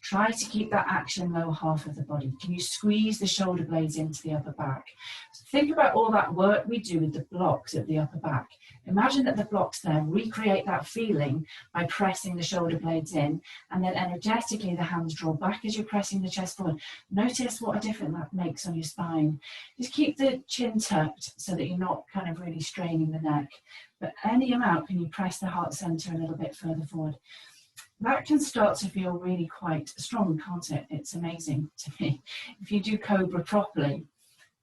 Try to keep that action lower half of the body. Can you squeeze the shoulder blades into the upper back? So think about all that work we do with the blocks at the upper back. Imagine that the blocks there, recreate that feeling by pressing the shoulder blades in, and then energetically the hands draw back as you're pressing the chest forward. Notice what a difference that makes on your spine. Just keep the chin tucked so that you're not kind of really straining the neck. But any amount, can you press the heart center a little bit further forward? That can start to feel really quite strong, can't it? It's amazing to me. If you do Cobra properly,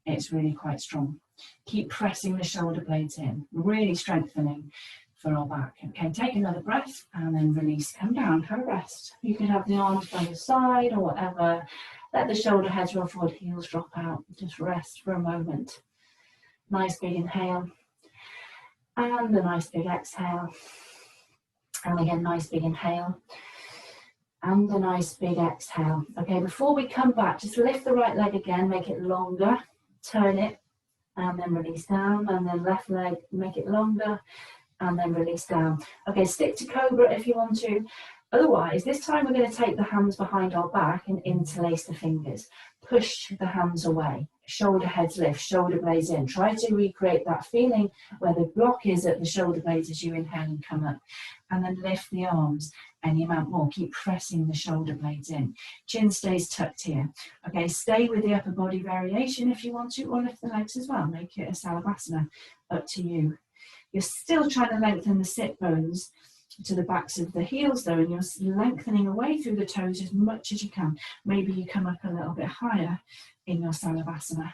it's really quite strong. Keep pressing the shoulder blades in, really strengthening for our back. Okay, take another breath and then release, come down, have a rest. You can have the arms by your side or whatever. Let the shoulder heads roll forward, heels drop out. Just rest for a moment. Nice big inhale. And a nice big exhale. And again, nice big inhale. And a nice big exhale. Okay, before we come back, just lift the right leg again, make it longer, turn it, and then release down, and then left leg, make it longer, and then release down. Okay, stick to cobra if you want to. Otherwise, this time we're going to take the hands behind our back and interlace the fingers. Push the hands away. Shoulder heads lift, shoulder blades in. Try to recreate that feeling where the block is at the shoulder blades as you inhale and come up. And then lift the arms any amount more. Keep pressing the shoulder blades in. Chin stays tucked here. Okay, stay with the upper body variation if you want to, or lift the legs as well. Make it a Salabhasana, up to you. You're still trying to lengthen the sit bones to the backs of the heels though, and you're lengthening away through the toes as much as you can. Maybe you come up a little bit higher in your Salabhasana.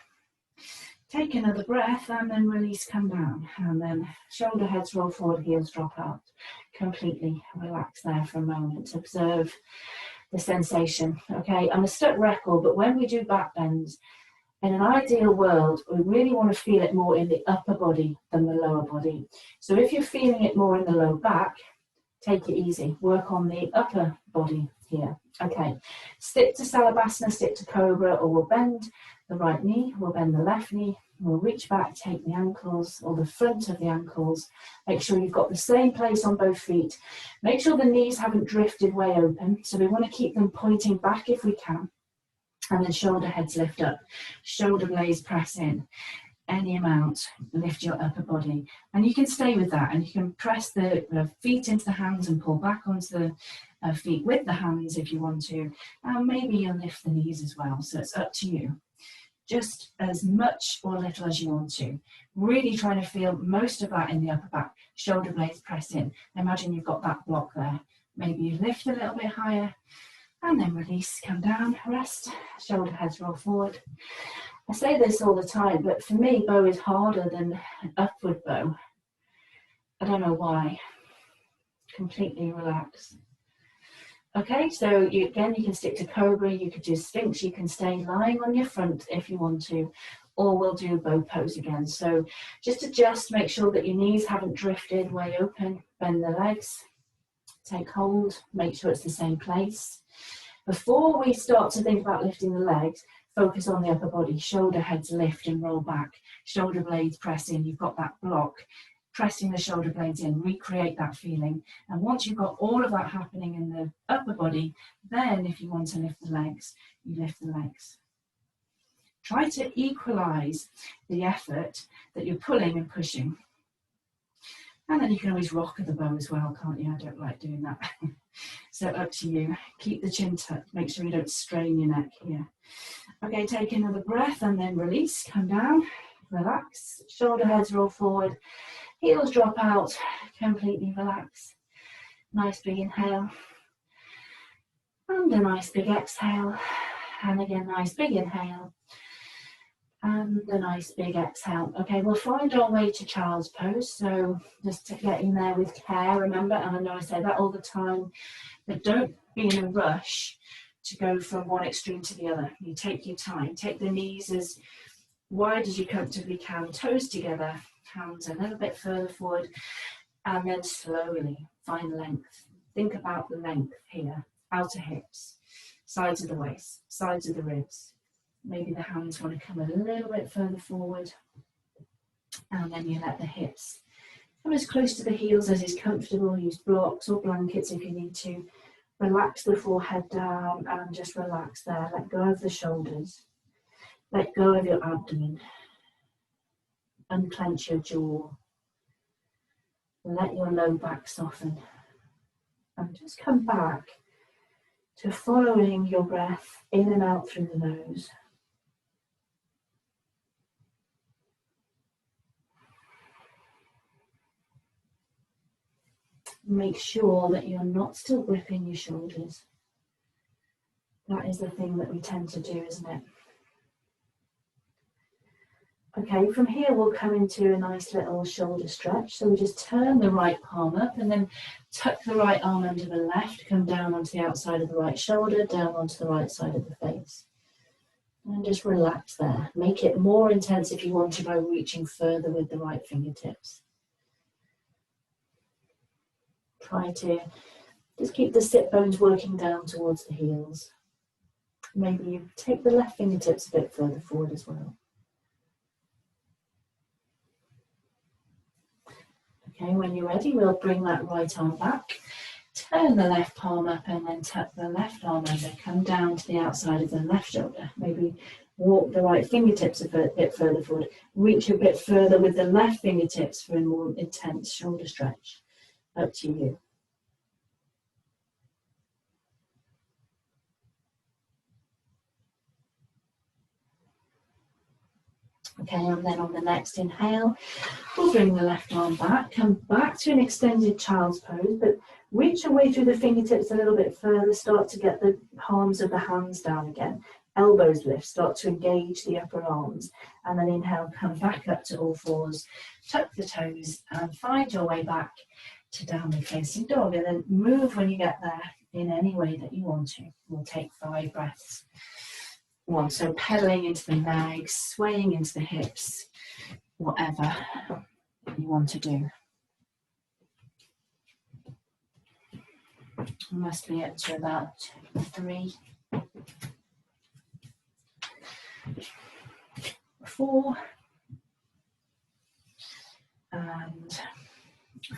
Take another breath and then release, come down, and then shoulder heads roll forward, heels drop out. Completely relax there for a moment. Observe the sensation. Okay, I'm a stuck record, but when we do back bends, in an ideal world, we really want to feel it more in the upper body than the lower body. So if you're feeling it more in the low back, take it easy. Work on the upper body here. Okay, stick to Salabhasana, stick to Cobra, or we'll bend the right knee, we'll bend the left knee, we'll reach back, take the ankles or the front of the ankles. Make sure you've got the same place on both feet. Make sure the knees haven't drifted way open, so we want to keep them pointing back if we can. And then shoulder heads lift up, shoulder blades press in. Any amount, lift your upper body. And you can stay with that, and you can press the feet into the hands and pull back onto the feet with the hands if you want to. And maybe you'll lift the knees as well, so it's up to you. Just as much or little as you want to. Really trying to feel most of that in the upper back. Shoulder blades press in. Imagine you've got that block there. Maybe you lift a little bit higher and then release, come down, rest, shoulder heads roll forward. I say this all the time, but for me, bow is harder than upward bow. I don't know why. Completely relax. Okay, so you can stick to Cobra, you could do Sphinx, you can stay lying on your front if you want to, or we'll do bow pose again. So just adjust, make sure that your knees haven't drifted way open, bend the legs, take hold, make sure it's the same place. Before we start to think about lifting the legs, focus on the upper body, shoulder heads lift and roll back, shoulder blades press in, you've got that block. Pressing the shoulder blades in, recreate that feeling. And once you've got all of that happening in the upper body, then if you want to lift the legs, you lift the legs. Try to equalize the effort that you're pulling and pushing. And then you can always rock the bow as well, can't you? I don't like doing that. So up to you. Keep the chin tucked. Make sure you don't strain your neck here. Okay, take another breath and then release. Come down, relax. Shoulder heads roll forward. Heels drop out, completely relax. Nice big inhale. And a nice big exhale. And again, nice big inhale. And a nice big exhale. Okay, we'll find our way to child's pose. So just to get in there with care, remember, and I know I say that all the time, but don't be in a rush to go from one extreme to the other. You take your time. Take the knees as wide as you comfortably can, toes together. Hands a little bit further forward, and then slowly find length. Think about the length here. Outer hips, sides of the waist, sides of the ribs. Maybe the hands want to come a little bit further forward, and then you let the hips come as close to the heels as is comfortable. Use blocks or blankets if you need to. Relax the forehead down and just relax there. Let go of the shoulders. Let go of your abdomen. Unclench your jaw. Let your low back soften. And just come back to following your breath in and out through the nose. Make sure that you're not still gripping your shoulders. That is the thing that we tend to do, isn't it? Okay, from here we'll come into a nice little shoulder stretch. So we just turn the right palm up and then tuck the right arm under the left, come down onto the outside of the right shoulder, down onto the right side of the face. And just relax there. Make it more intense if you want to by reaching further with the right fingertips. Try to just keep the sit bones working down towards the heels. Maybe you take the left fingertips a bit further forward as well. Okay, when you're ready, we'll bring that right arm back, turn the left palm up and then tuck the left arm under, come down to the outside of the left shoulder. Maybe walk the right fingertips a bit further forward, reach a bit further with the left fingertips for a more intense shoulder stretch. Up to you. Okay, and then on the next inhale, we'll bring the left arm back, come back to an extended child's pose, but reach your way through the fingertips a little bit further, start to get the palms of the hands down again. Elbows lift, start to engage the upper arms, and then inhale, come back up to all fours, tuck the toes, and find your way back to downward facing dog, and then move when you get there in any way that you want to. We'll take 5 breaths. 1, so pedaling into the legs, swaying into the hips, whatever you want to do. Must be up to about 3, 4, and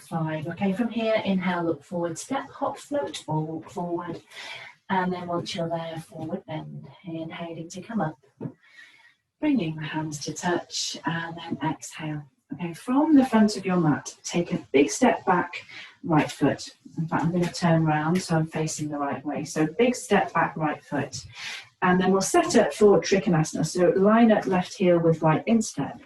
5. Okay, from here, inhale, look forward, step, hop, float, or walk forward. And then once you're there, forward bend, inhaling to come up, bringing the hands to touch, and then exhale. Okay, from the front of your mat, take a big step back, right foot. In fact, I'm going to turn around so I'm facing the right way. So big step back, right foot. And then we'll set up for Trikonasana. So line up left heel with right instep.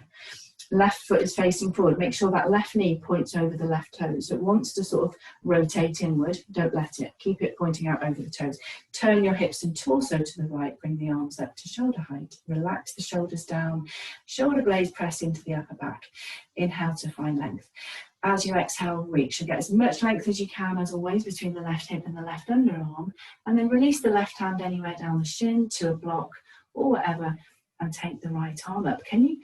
Left foot is facing forward. Make sure that left knee points over the left toes. So it wants to sort of rotate inward. Don't let it. Keep it pointing out over the toes. Turn your hips and torso to the right. Bring the arms up to shoulder height. Relax the shoulders down. Shoulder blades press into the upper back. Inhale to find length. As you exhale, reach. So get as much length as you can, as always, between the left hip and the left underarm. And then release the left hand anywhere down the shin to a block or whatever. And take the right arm up. Can you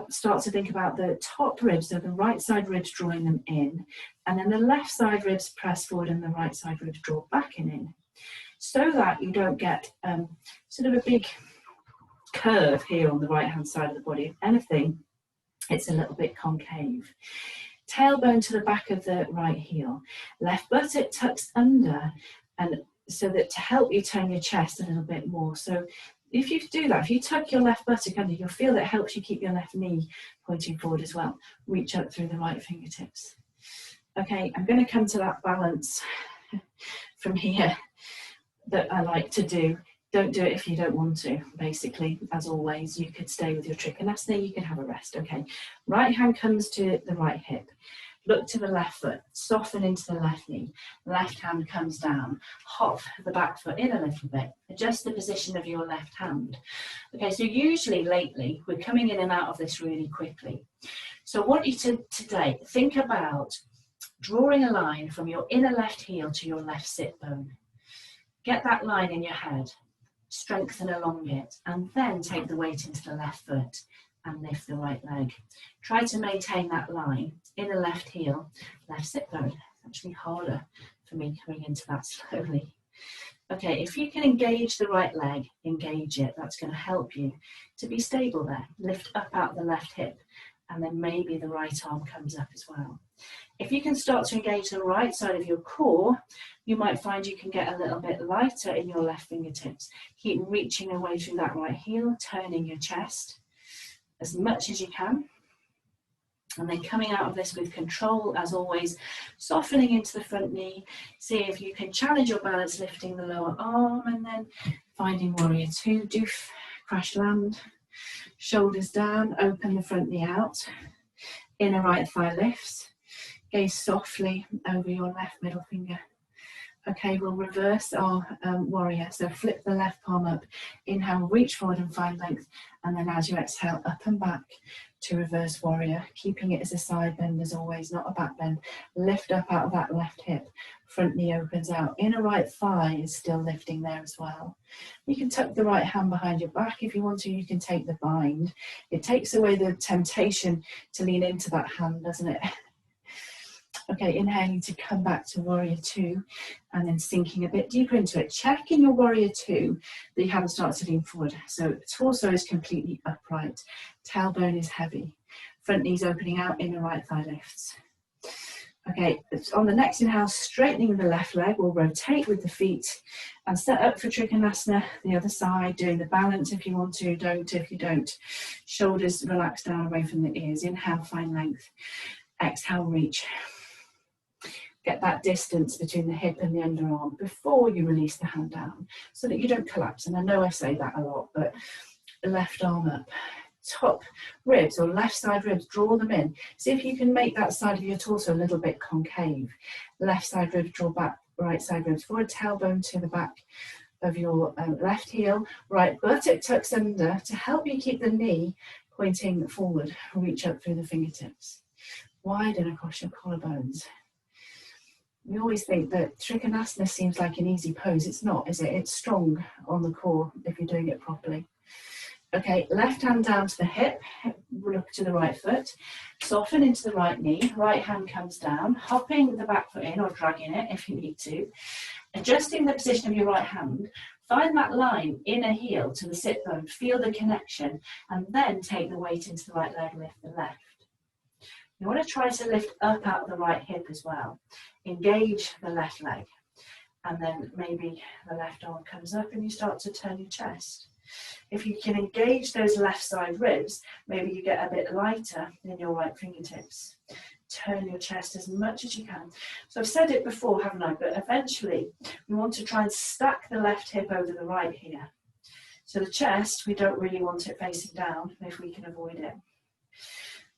start to think about the top ribs, so the right side ribs drawing them in, and then the left side ribs press forward and the right side ribs draw back and in, so that you don't get sort of a big curve here on the right hand side of the body. If anything, it's a little bit concave. Tailbone to the back of the right heel. Left buttock tucks under, and so that to help you turn your chest a little bit more. So if you do that, if you tuck your left buttock under, you'll feel that helps you keep your left knee pointing forward as well. Reach up through the right fingertips. Okay, I'm going to come to that balance from here that I like to do. Don't do it if you don't want to, basically. As always, you could stay with your Trikonasana, you can have a rest. Okay, right hand comes to the right hip. Look to the left foot, soften into the left knee. Left hand comes down, hop the back foot in a little bit. Adjust the position of your left hand. Okay, so usually lately, we're coming in and out of this really quickly. So I want you to today think about drawing a line from your inner left heel to your left sit bone. Get that line in your head, strengthen along it, and then take the weight into the left foot and lift the right leg. Try to maintain that line. Inner left heel, left sit bone. It's actually harder for me coming into that slowly. Okay, if you can engage the right leg, engage it. That's going to help you to be stable there. Lift up out the left hip, and then maybe the right arm comes up as well. If you can start to engage the right side of your core, you might find you can get a little bit lighter in your left fingertips. Keep reaching away through that right heel, turning your chest as much as you can. And then coming out of this with control, as always, softening into the front knee. See if you can challenge your balance, lifting the lower arm, and then finding warrior 2, doof, crash land, shoulders down, open the front knee out, inner right thigh lifts, gaze softly over your left middle finger, Okay, we'll reverse our warrior. So flip the left palm up, inhale, reach forward and find length. And then as you exhale, up and back to reverse warrior, keeping it as a side bend as always, not a back bend. Lift up out of that left hip, front knee opens out. Inner right thigh is still lifting there as well. You can tuck the right hand behind your back if you want to. You can take the bind. It takes away the temptation to lean into that hand, doesn't it? Okay, inhaling to come back to warrior two and then sinking a bit deeper into it. Check in your warrior two that you haven't started to lean forward. So torso is completely upright, tailbone is heavy, front knees opening out, inner right thigh lifts. Okay, on the next inhale, straightening the left leg, we'll rotate with the feet and set up for Trikonasana, the other side, doing the balance if you want to, don't if you don't. Shoulders relax down away from the ears. Inhale, find length. Exhale, reach. Get that distance between the hip and the underarm before you release the hand down so that you don't collapse. And I know I say that a lot, but the left arm up. Top ribs or left side ribs, draw them in. See if you can make that side of your torso a little bit concave. Left side ribs, draw back, right side ribs forward, tailbone to the back of your left heel. Right buttock tucks under to help you keep the knee pointing forward. Reach up through the fingertips. Widen across your collarbones. We always think that Trikonasana seems like an easy pose. It's not, is it? It's strong on the core if you're doing it properly. Okay, left hand down to the hip, look to the right foot, soften into the right knee, right hand comes down, hopping the back foot in or dragging it if you need to, adjusting the position of your right hand, find that line, inner heel to the sit bone, feel the connection, and then take the weight into the right leg, lift the left. You want to try to lift up out of the right hip as well. Engage the left leg, and then maybe the left arm comes up and you start to turn your chest. If you can engage those left side ribs, maybe you get a bit lighter in your right fingertips. Turn your chest as much as you can. So I've said it before, haven't I? But eventually we want to try and stack the left hip over the right here. So the chest, we don't really want it facing down if we can avoid it.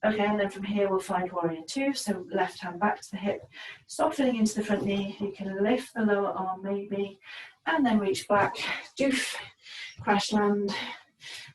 Okay, and then from here we'll find warrior two. So left hand back to the hip, softening into the front knee. You can lift the lower arm maybe, and then reach back, doof, crash land.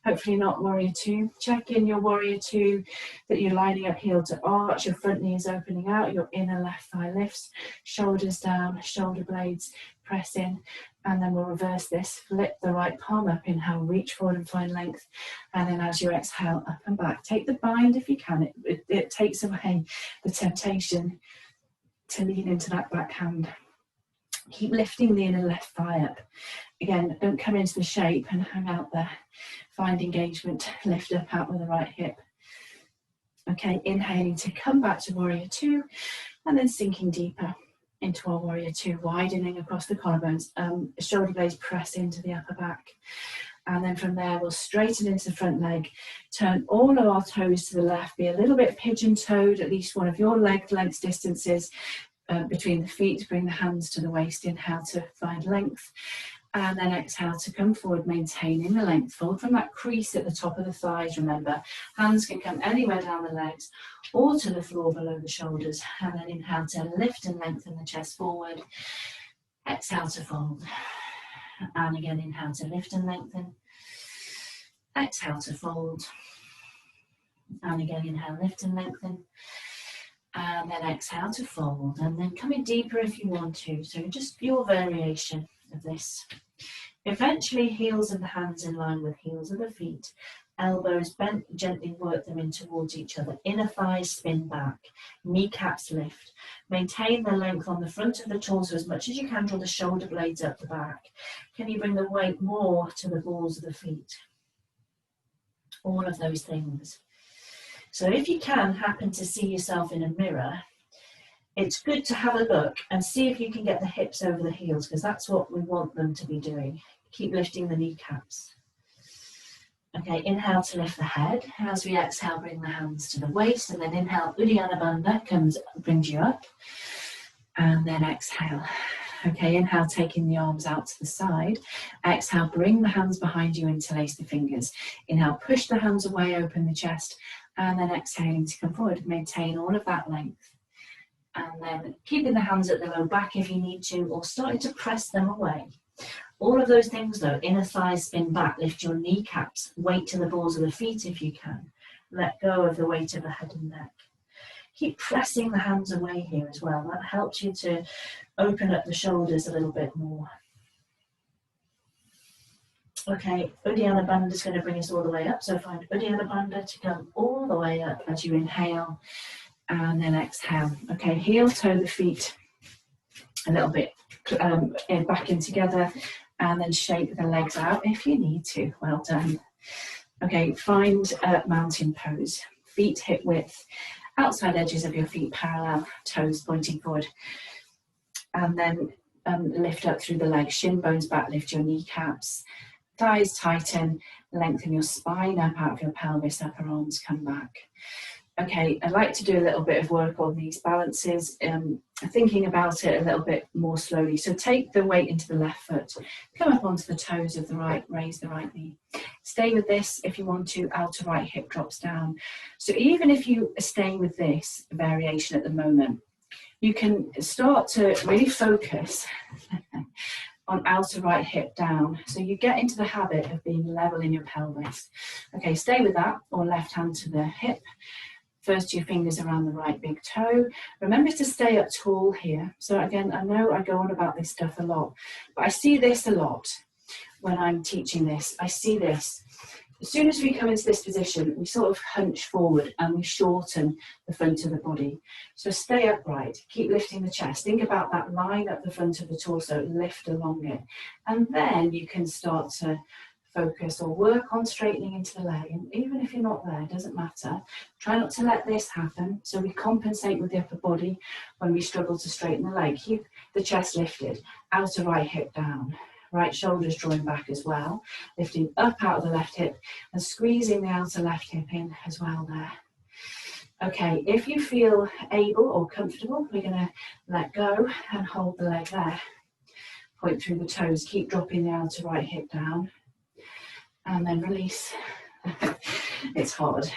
Hopefully not warrior two. Check in your warrior two that you're lining up heel to arch, your front knee is opening out, your inner left thigh lifts, shoulders down, shoulder blades press in, and then we'll reverse this. Flip the right palm up, inhale, reach forward and find length, and then as you exhale, up and back. Take the bind if you can. It takes away the temptation to lean into that back hand. Keep lifting the inner left thigh up. Again, don't come into the shape and hang out there. Find engagement, lift up out with the right hip. Okay, inhaling to come back to warrior two, and then sinking deeper into our warrior two, widening across the collarbones. Shoulder blades press into the upper back. And then from there, we'll straighten into the front leg, turn all of our toes to the left, be a little bit pigeon-toed, at least one of your leg length distances between the feet, bring the hands to the waist, inhale to find length, and then exhale to come forward, maintaining the length. Fold from that crease at the top of the thighs, remember. Hands can come anywhere down the legs or to the floor below the shoulders, and then inhale to lift and lengthen the chest forward, exhale to fold. And again, inhale to lift and lengthen. Exhale to fold. And again, inhale, lift and lengthen. And then exhale to fold. And then come in deeper if you want to. So just your variation of this. Eventually, heels of the hands in line with heels of the feet. Elbows bent, gently work them in towards each other. Inner thighs spin back. Kneecaps lift. Maintain the length on the front of the torso as much as you can. Draw the shoulder blades up the back. Can you bring the weight more to the balls of the feet? All of those things. So if you can happen to see yourself in a mirror, it's good to have a look and see if you can get the hips over the heels, because that's what we want them to be doing. Keep lifting the kneecaps. Okay, inhale to lift the head. As we exhale, bring the hands to the waist, and then inhale, Uddiyana Bandha brings you up. And then exhale. Okay, inhale, taking the arms out to the side. Exhale, bring the hands behind you, interlace the fingers. Inhale, push the hands away, open the chest, and then exhaling to come forward. Maintain all of that length. And then keeping the hands at the low back if you need to, or starting to press them away. All of those things though, inner thighs spin back, lift your kneecaps, weight to the balls of the feet if you can. Let go of the weight of the head and neck. Keep pressing the hands away here as well. That helps you to open up the shoulders a little bit more. Okay, Uddiyana Bandha is going to bring us all the way up. So find Uddiyana Bandha to come all the way up as you inhale and then exhale. Okay, heel toe the feet a little bit back in together and then shake the legs out if you need to. Well done. Okay, find mountain pose. Feet hip width, outside edges of your feet parallel, toes pointing forward. And then lift up through the legs, shin bones back, lift your kneecaps. Thighs tighten, lengthen your spine up out of your pelvis, upper arms come back. Okay, I'd like to do a little bit of work on these balances, thinking about it a little bit more slowly. So take the weight into the left foot, come up onto the toes of the right, raise the right knee. Stay with this if you want to, outer right hip drops down. So even if you stay with this variation at the moment, you can start to really focus on outer right hip down. So you get into the habit of being level in your pelvis. Okay, stay with that, or left hand to the hip. First 2 fingers around the right big toe. Remember to stay up tall here. So again, I know I go on about this stuff a lot, but I see this a lot when I'm teaching this. I see this. As soon as we come into this position, we sort of hunch forward and we shorten the front of the body. So stay upright, keep lifting the chest. Think about that line up the front of the torso, lift along it. And then you can start to focus or work on straightening into the leg. And even if you're not there, it doesn't matter. Try not to let this happen. So we compensate with the upper body when we struggle to straighten the leg. Keep the chest lifted, outer right hip down. Right shoulder's drawing back as well, lifting up out of the left hip and squeezing the outer left hip in as well there. Okay, if you feel able or comfortable, we're going to let go and hold the leg there. Point through the toes, keep dropping the outer right hip down and then release. It's hard.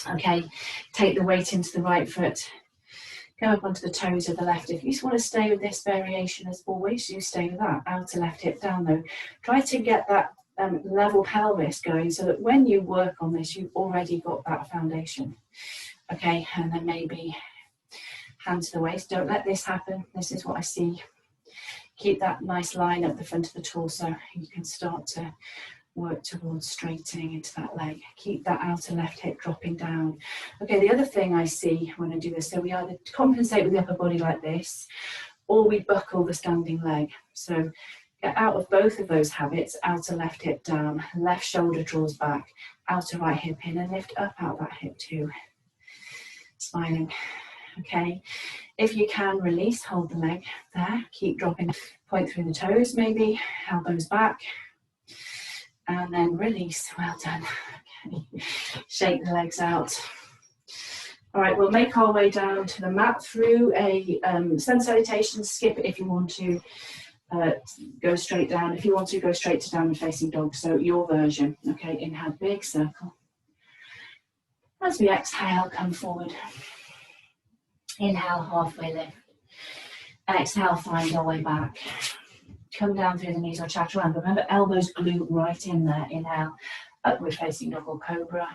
Okay, take the weight into the right foot. Go up onto the toes of the left. If you just want to stay with this variation as always, you stay with that. Outer left hip down though. Try to get that level pelvis going so that when you work on this, you've already got that foundation. Okay, and then maybe hand to the waist. Don't let this happen. This is what I see. Keep that nice line up the front of the torso. You can start to work towards straightening into that leg. Keep that outer left hip dropping down. Okay, the other thing I see when I do this, so we either compensate with the upper body like this, or we buckle the standing leg. So get out of both of those habits, outer left hip down, left shoulder draws back, outer right hip in, and lift up out that hip too. Smiling. Okay, if you can release, hold the leg there, keep dropping, point through the toes maybe, elbows back, and then release. Well done. Okay. Shake the legs out. All right, we'll make our way down to the mat through a sun salutation. Skip it if you want to go straight down. If you want to go straight to downward facing dog, so your version. Okay, inhale, big circle. As we exhale, come forward. Inhale, halfway lift. Exhale, find our way back. Come down through the knees or chaturanga. Remember, elbows glue right in there. Inhale, upward facing dog or cobra.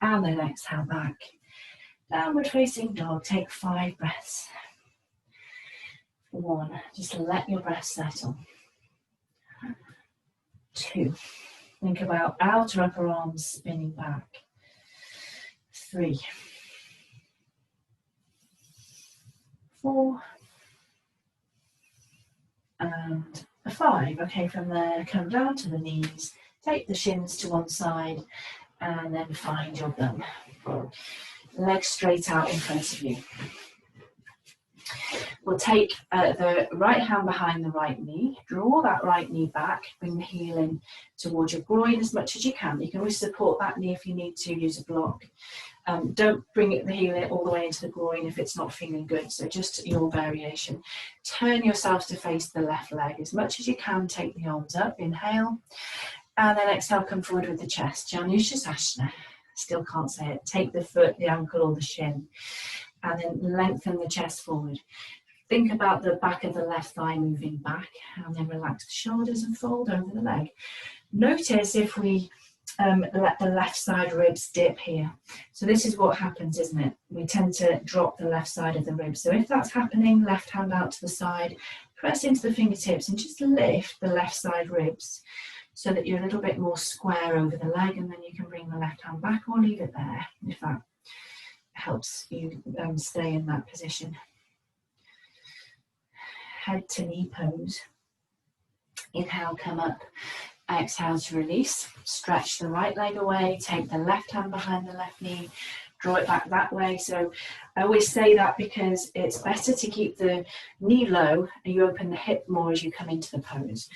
And then exhale back. Downward facing dog. Take 5 breaths. 1, just let your breath settle. 2, think about outer upper arms spinning back. 3, 4, and 5. Okay, from there, come down to the knees, take the shins to one side, and then find your bum. Legs straight out in front of you. We'll take the right hand behind the right knee, draw that right knee back, bring the heel in towards your groin as much as you can. You can always support that knee if you need to, use a block. Don't bring the heel in all the way into the groin if it's not feeling good, so just your variation. Turn yourself to face the left leg as much as you can, take the arms up, inhale, and then exhale, come forward with the chest, Janushasana. Still can't say it. Take the foot, the ankle or the shin, and then lengthen the chest forward. Think about the back of the left thigh moving back, and then relax the shoulders and fold over the leg. Notice if we let the left side ribs dip here. So this is what happens, isn't it? We tend to drop the left side of the ribs. So if that's happening, left hand out to the side, press into the fingertips and just lift the left side ribs so that you're a little bit more square over the leg, and then you can bring the left hand back or leave it there if that helps you stay in that position. Head to knee pose. Inhale, come up. Exhale to release. Stretch the right leg away. Take the left hand behind the left knee. Draw it back that way. So I always say that because it's better to keep the knee low and you open the hip more as you come into the pose.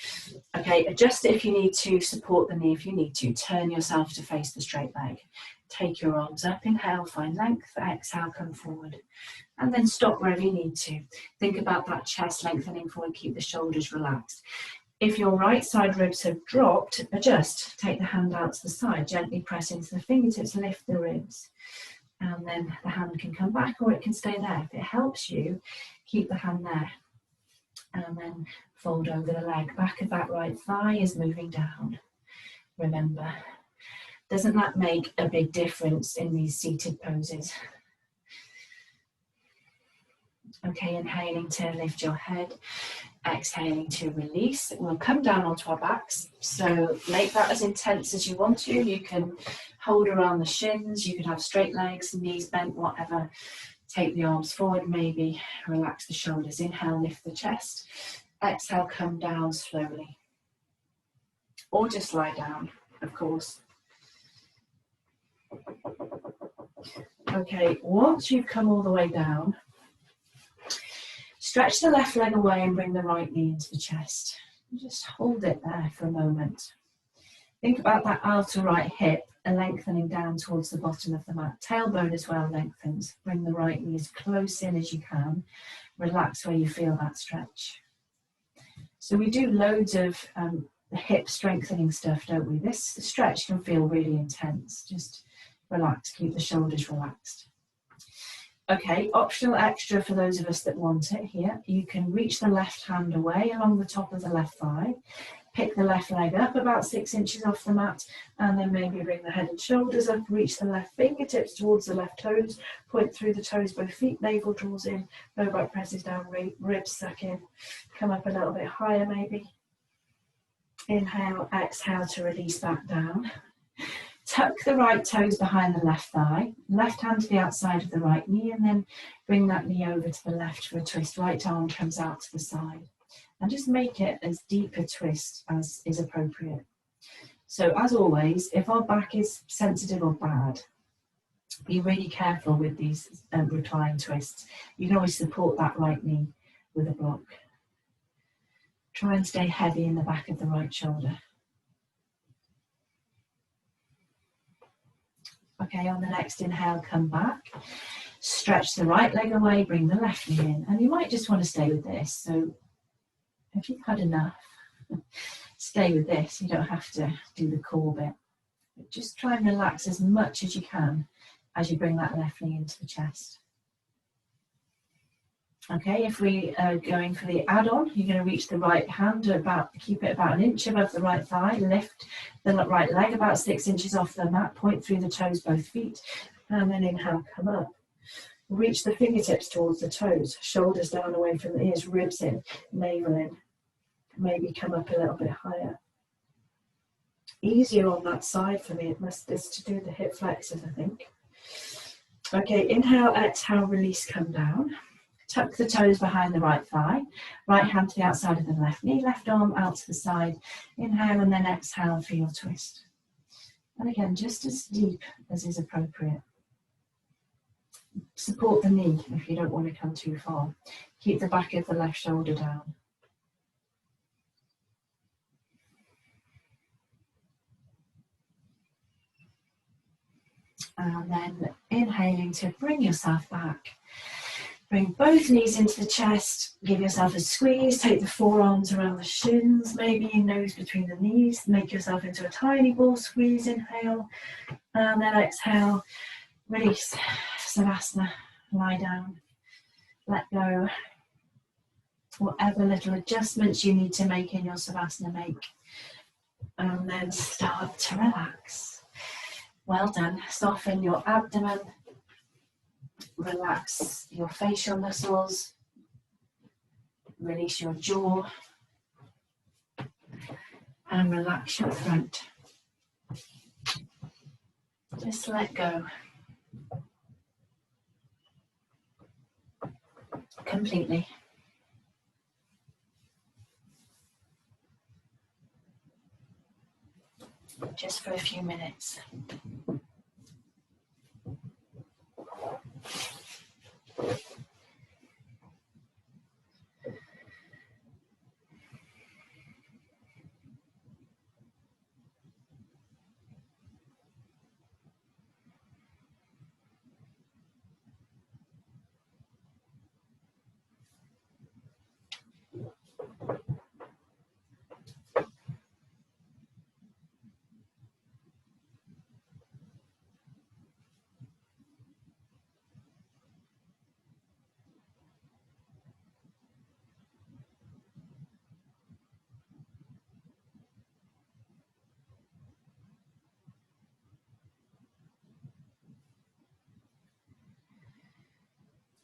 Okay, adjust it if you need to, support the knee if you need to. Turn yourself to face the straight leg. Take your arms up. Inhale, find length. Exhale, come forward. And then stop wherever you need to. Think about that chest lengthening forward. Keep the shoulders relaxed. If your right side ribs have dropped, adjust. Take the hand out to the side. Gently press into the fingertips, lift the ribs. And then the hand can come back or it can stay there. If it helps you, keep the hand there. And then fold over the leg. Back of that right thigh is moving down. Remember, doesn't that make a big difference in these seated poses? Okay, inhaling to lift your head, exhaling to release. We'll come down onto our backs, so make that as intense as you want to. You can hold around the shins, you could have straight legs, knees bent, whatever. Take the arms forward, maybe relax the shoulders. Inhale, lift the chest. Exhale, come down slowly. Or just lie down, of course. Okay, once you've come all the way down, stretch the left leg away and bring the right knee into the chest. Just hold it there for a moment. Think about that outer right hip and lengthening down towards the bottom of the mat. Tailbone as well lengthens. Bring the right knee as close in as you can. Relax where you feel that stretch. So we do loads of the hip strengthening stuff, don't we? This stretch can feel really intense. Just relax, keep the shoulders relaxed. Okay, optional extra for those of us that want it here. You can reach the left hand away along the top of the left thigh. Pick the left leg up about 6 inches off the mat, and then maybe bring the head and shoulders up. Reach the left fingertips towards the left toes. Point through the toes, both feet. Navel draws in. Low back presses down. Ribs suck in. Come up a little bit higher maybe. Inhale, exhale to release back down. Tuck the right toes behind the left thigh, left hand to the outside of the right knee, and then bring that knee over to the left for a twist. Right arm comes out to the side. And just make it as deep a twist as is appropriate. So as always, if our back is sensitive or bad, be really careful with these recline twists. You can always support that right knee with a block. Try and stay heavy in the back of the right shoulder. Okay, on the next inhale, come back. Stretch the right leg away, bring the left knee in. And you might just want to stay with this. So if you've had enough, stay with this. You don't have to do the core bit. But just try and relax as much as you can as you bring that left knee into the chest. Okay, if we are going for the add-on, you're going to reach the right hand, keep it about 1 inch above the right thigh, lift the right leg about 6 inches off the mat, point through the toes, both feet, and then inhale, come up. Reach the fingertips towards the toes, shoulders down away from the ears, ribs in, navel in. Maybe come up a little bit higher. Easier on that side for me, is to do the hip flexors, I think. Okay, inhale, exhale, release, come down. Tuck the toes behind the right thigh, right hand to the outside of the left knee, left arm out to the side. Inhale and then exhale for your twist. And again, just as deep as is appropriate. Support the knee if you don't want to come too far. Keep the back of the left shoulder down. And then inhaling to bring yourself back. Bring both knees into the chest, give yourself a squeeze, take the forearms around the shins, maybe your nose between the knees, make yourself into a tiny ball, squeeze, inhale, and then exhale, release, Savasana, lie down, let go. Whatever little adjustments you need to make in your Savasana, make. And then start to relax. Well done. Soften your abdomen. Relax your facial muscles. Release your jaw. And relax your throat. Just let go. Completely. Just for a few minutes.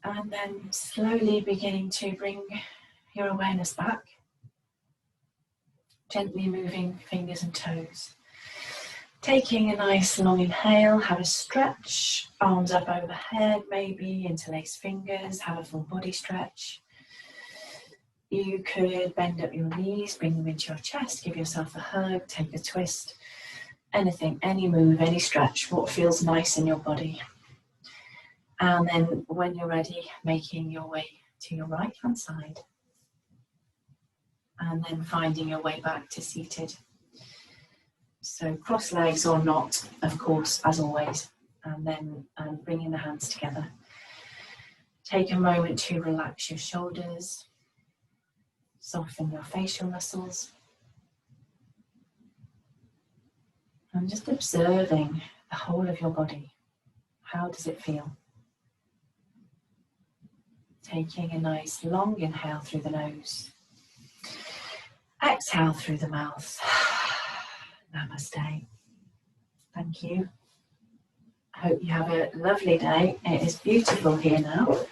And then slowly beginning to bring your awareness back. Gently moving fingers and toes. Taking a nice long inhale, have a stretch. Arms up overhead, maybe interlace fingers, have a full body stretch. You could bend up your knees, bring them into your chest, give yourself a hug, take a twist. Anything, any move, any stretch, what feels nice in your body. And then when you're ready, making your way to your right hand side. And then finding your way back to seated. So cross legs or not, of course, as always. And then bringing the hands together. Take a moment to relax your shoulders. Soften your facial muscles. And just observing the whole of your body. How does it feel? Taking a nice long inhale through the nose. Exhale through the mouth. Namaste. Thank you. I hope you have a lovely day. It is beautiful here now.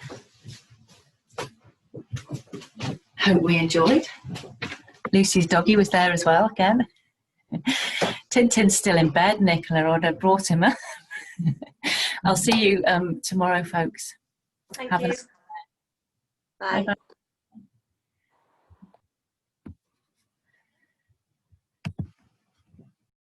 Hope we enjoyed. Lucy's doggy was there as well again. Tintin's still in bed. Nicola would have brought him up. I'll see you tomorrow, folks. Thank Have you. Bye. Bye-bye.